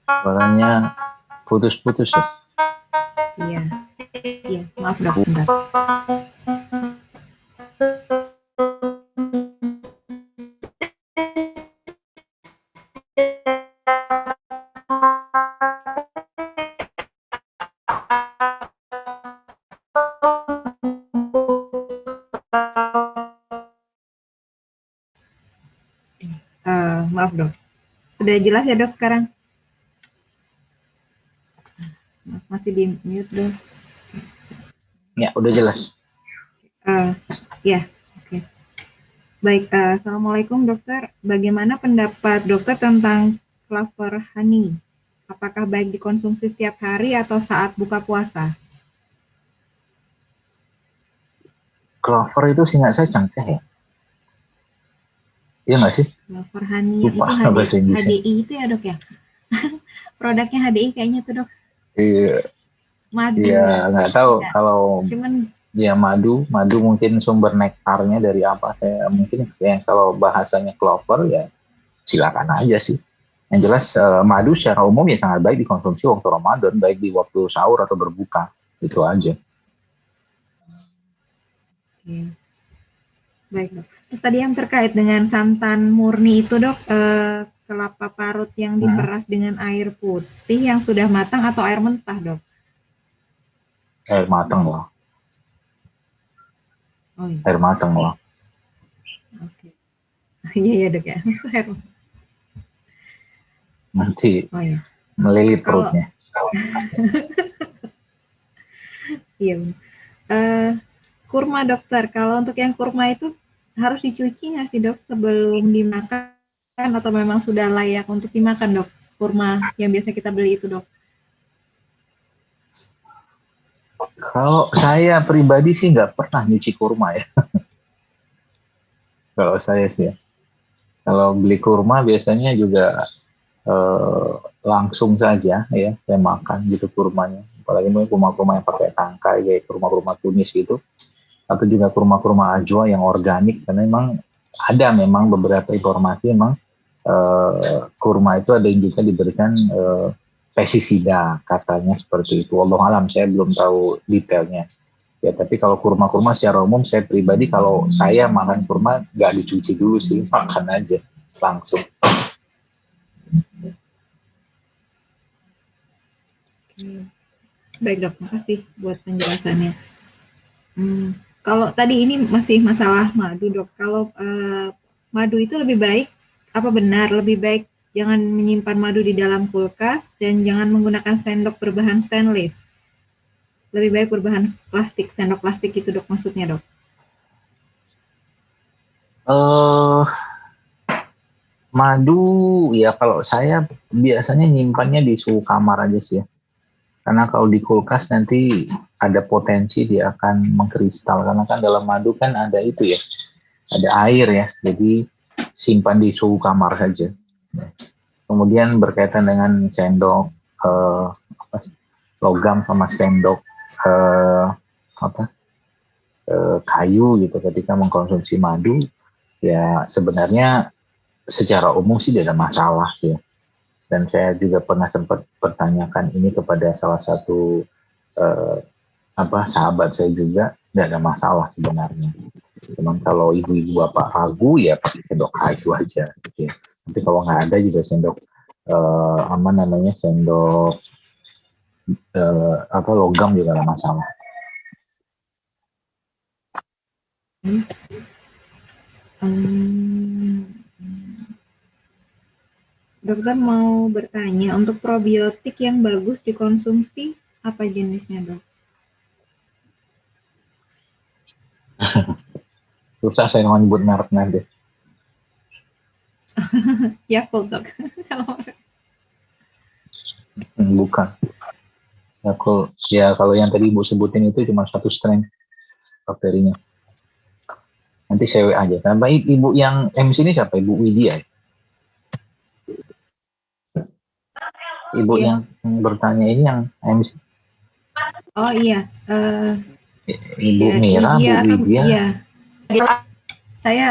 Suaranya putus-putus ya. Iya, iya, maaf dok, sebentar. Maaf dok, sudah jelas ya dok sekarang? Masih di mute dok. Ya, udah jelas. Ya, oke. Baik, assalamualaikum dokter. Bagaimana pendapat dokter tentang clover honey? Apakah baik dikonsumsi setiap hari atau saat buka puasa? Clover itu singkat saya cengkeh ya. Iya nggak sih? Clover honey itu Lupa bahasa Inggrisnya. HDI itu ya dok ya? Produknya HDI kayaknya tuh dok. Iya, Madu. iya nggak tahu Ya, kalau cuman ya madu mungkin sumber nektarnya dari apa, saya mungkin yang kalau bahasanya clover ya silakan aja sih. Yang jelas madu secara umum ya sangat baik dikonsumsi waktu Ramadan, baik di waktu sahur atau berbuka, itu aja. oke. Baik dok. Terus tadi yang terkait dengan santan murni itu dok, kelapa parut yang diperas dengan air putih yang sudah matang atau air mentah dok? Air matang lah. Oh iya. Air matang lah. Oke. Iya dok ya. Nanti Oh iya. melilit perutnya. Iya. Kurma dokter, kalau untuk yang kurma itu harus dicuci nggak sih dok sebelum dimakan atau memang sudah layak untuk dimakan dok? Kurma yang biasa kita beli itu dok. Kalau saya pribadi sih nggak pernah nyuci kurma ya. Kalau saya sih ya. Kalau beli kurma biasanya juga langsung saja ya saya makan gitu kurmanya. Apalagi mungkin kurma-kurma yang pakai tangkai kayak kurma-kurma tumis gitu. Atau juga kurma-kurma ajwa yang organik, karena memang beberapa informasi memang kurma itu ada yang juga diberikan pestisida katanya seperti itu. Wallahu alam, saya belum tahu detailnya. Ya, tapi kalau kurma-kurma secara umum saya pribadi kalau saya makan kurma nggak dicuci dulu sih, makan aja langsung. Baik dok, makasih buat penjelasannya. Kalau tadi ini masih masalah madu dok, kalau madu itu lebih baik, apa benar lebih baik jangan menyimpan madu di dalam kulkas dan jangan menggunakan sendok berbahan stainless? Lebih baik berbahan plastik, sendok plastik itu dok maksudnya dok? Madu ya kalau saya biasanya nyimpannya di suhu kamar aja sih ya. Karena kalau di kulkas nanti ada potensi dia akan mengkristal, karena kan dalam madu kan ada itu ya, ada air ya, jadi simpan di suhu kamar saja. Kemudian berkaitan dengan sendok logam sama sendok kayu gitu ketika mengkonsumsi madu, ya sebenarnya secara umum sih tidak ada masalah sih. Dan saya juga pernah sempat pertanyakan ini kepada salah satu sahabat saya juga, tidak ada masalah sebenarnya. Cuman kalau ibu-ibu bapak ragu ya pakai sendok kayu aja. Gitu ya. Tapi kalau nggak ada juga sendok sendok logam juga nggak masalah. Dokter mau bertanya, untuk probiotik yang bagus dikonsumsi, apa jenisnya dok? Susah saya menyebut merek nanti. Yakult dok. Bukan. Yakult. Ya kalau yang tadi ibu sebutin itu cuma satu strain bakterinya. Nanti saya WA aja. Tambah ibu yang MC ini siapa? Ibu Widya. Ibu Iya. yang bertanya ini yang MC. Oh iya, Ibu ya, Mira, Bu Lydia atau Widya. iya.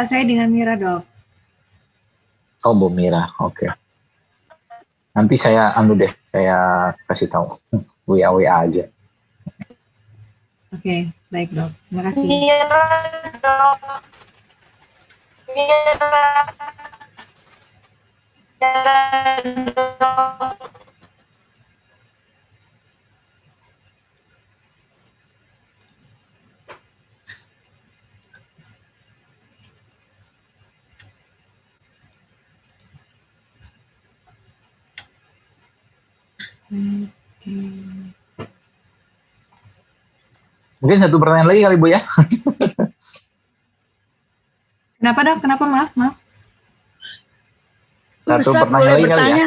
Saya dengan Mira, Dok. Oh, Bu Mira. Oke. Nanti saya saya kasih tahu. WA aja. Oke, baik, Dok. Terima kasih. Mira, dok. Mira, dok. Mungkin satu pertanyaan lagi kali Bu ya. Kenapa, Dok? Kenapa, maaf? Satu Ustaz, pertanyaan boleh lagi kali ya. bertanya?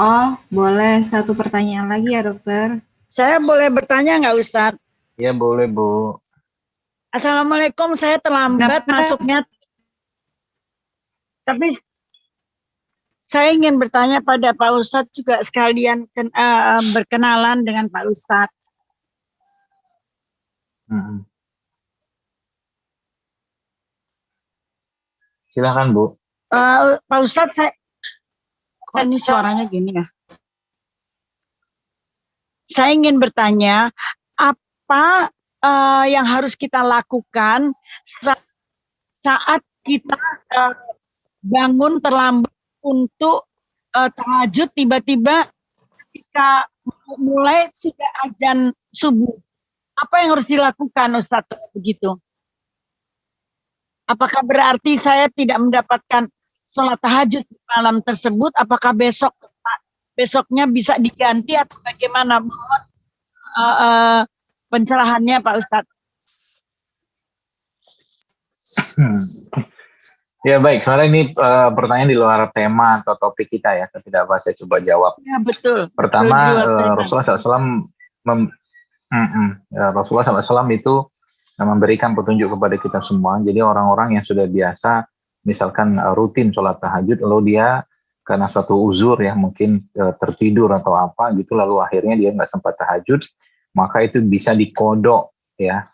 Oh, boleh. Satu pertanyaan lagi ya, Dokter. Saya boleh bertanya nggak, Ustadz? Iya boleh Bu. Assalamualaikum, saya terlambat Kenapa? masuknya. Tapi saya ingin bertanya pada Pak Ustadz juga sekalian berkenalan dengan Pak Ustadz. Silakan Bu. Pak Ustadz, kok ini suaranya gini ya? Saya ingin bertanya, apa yang harus kita lakukan saat kita bangun terlambat untuk tahajud, tiba-tiba ketika mulai sudah azan subuh? Apa yang harus dilakukan, Ustadz, begitu? Apakah berarti saya tidak mendapatkan sholat tahajud di malam tersebut? Apakah besoknya bisa diganti atau bagaimana? Mohon pencerahannya, Pak Ustadz. Ya baik, sebenarnya ini pertanyaan di luar tema atau topik kita ya. Tidak apa, saya coba jawab. Ya betul. Pertama, betul, Rasulullah SAW Rasulullah SAW itu memberikan petunjuk kepada kita semua. Jadi orang-orang yang sudah biasa, misalkan rutin sholat tahajud, lalu dia karena suatu uzur ya, mungkin tertidur atau apa gitu, lalu akhirnya dia nggak sempat tahajud, maka itu bisa dikodok ya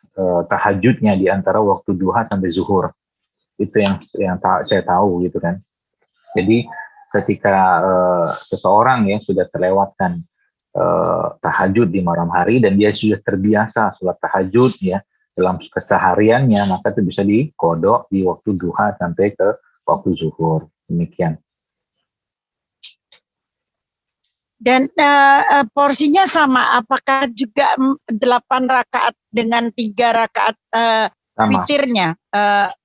tahajudnya di antara waktu duha sampai zuhur. Itu yang saya tahu gitu kan. Jadi ketika seseorang ya sudah terlewatkan tahajud di malam hari dan dia sudah terbiasa sholat tahajud ya dalam kesehariannya, maka itu bisa dikodok di waktu duha sampai ke waktu zuhur. Demikian. Dan porsinya sama, apakah juga 8 rakaat dengan 3 rakaat witirnya,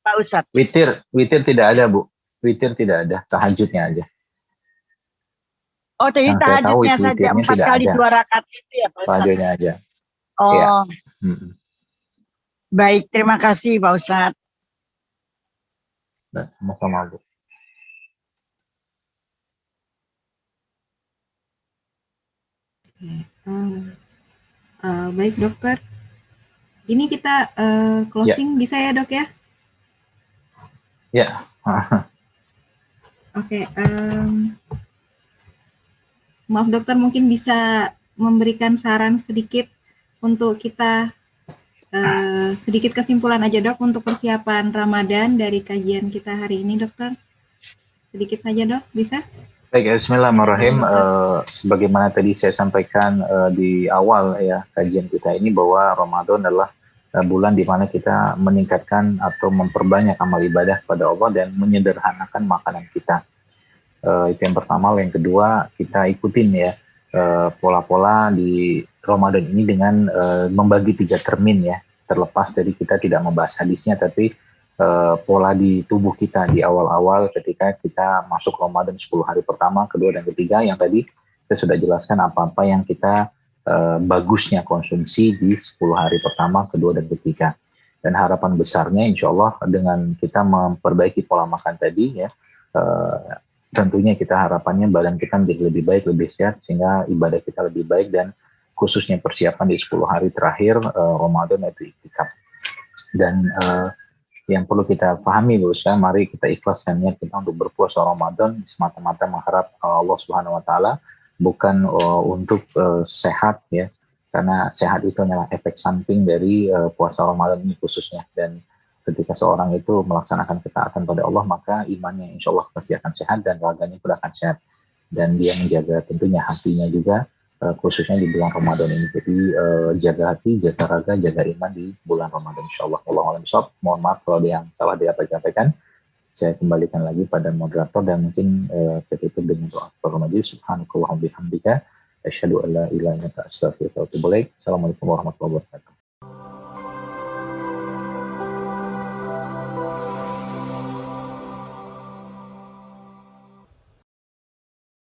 Pak Ustadz? Witir tidak ada, Bu. Witir tidak ada, tahajudnya aja. Oh, jadi tahajudnya saja 4 kali 2 rakaat itu ya, Pak Ustadz? Tahajudnya aja. Oh, ya. Baik, terima kasih Pak Ustadz. Sama-sama, Bu. Baik, Dokter. Ini kita closing bisa ya, Dok ya? Ya. Oke. Maaf, Dokter, mungkin bisa memberikan saran sedikit untuk kita, sedikit kesimpulan aja, Dok, untuk persiapan Ramadan dari kajian kita hari ini, Dokter. Sedikit saja, Dok, bisa? Baik, bismillahirrahmanirrahim. Sebagaimana tadi saya sampaikan di awal ya kajian kita ini, bahwa Ramadan adalah bulan di mana kita meningkatkan atau memperbanyak amal ibadah kepada Allah dan menyederhanakan makanan kita. Itu yang pertama. Yang kedua, kita ikutin ya pola-pola di Ramadan ini dengan membagi 3 termin ya, terlepas dari kita tidak membahas hadisnya, tapi pola di tubuh kita di awal-awal ketika kita masuk Ramadan 10 hari pertama, kedua, dan ketiga, yang tadi saya sudah jelaskan apa-apa yang kita bagusnya konsumsi di 10 hari pertama, kedua, dan ketiga. Dan harapan besarnya insya Allah dengan kita memperbaiki pola makan tadi ya, tentunya kita harapannya badan kita menjadi lebih baik, lebih sehat, sehingga ibadah kita lebih baik, dan khususnya persiapan di 10 hari terakhir Ramadan itu iktikaf. Dan yang perlu kita pahami, bahwa mari kita ikhlaskan niat kita untuk berpuasa Ramadan semata-mata mengharap Allah Subhanahu wa taala, bukan untuk sehat ya, karena sehat itu adalah efek samping dari puasa Ramadan ini khususnya. Dan ketika seorang itu melaksanakan ketaatan pada Allah, maka imannya insya Allah pasti akan sehat dan raganya pun akan sehat. Dan dia menjaga tentunya hatinya juga, khususnya di bulan Ramadan ini. Jadi jaga hati, jaga raga, jaga iman di bulan Ramadan insya Allah. Mohon maaf kalau ada yang salah disampaikan. Saya kembalikan lagi pada moderator dan mungkin saya tutup dengan doa kafaratul majelis. Subhanakallahumma bihamdika asyhadu an la ilaha illa anta astaghfiruka wa atubu ilaik. Assalamualaikum warahmatullahi wabarakatuh.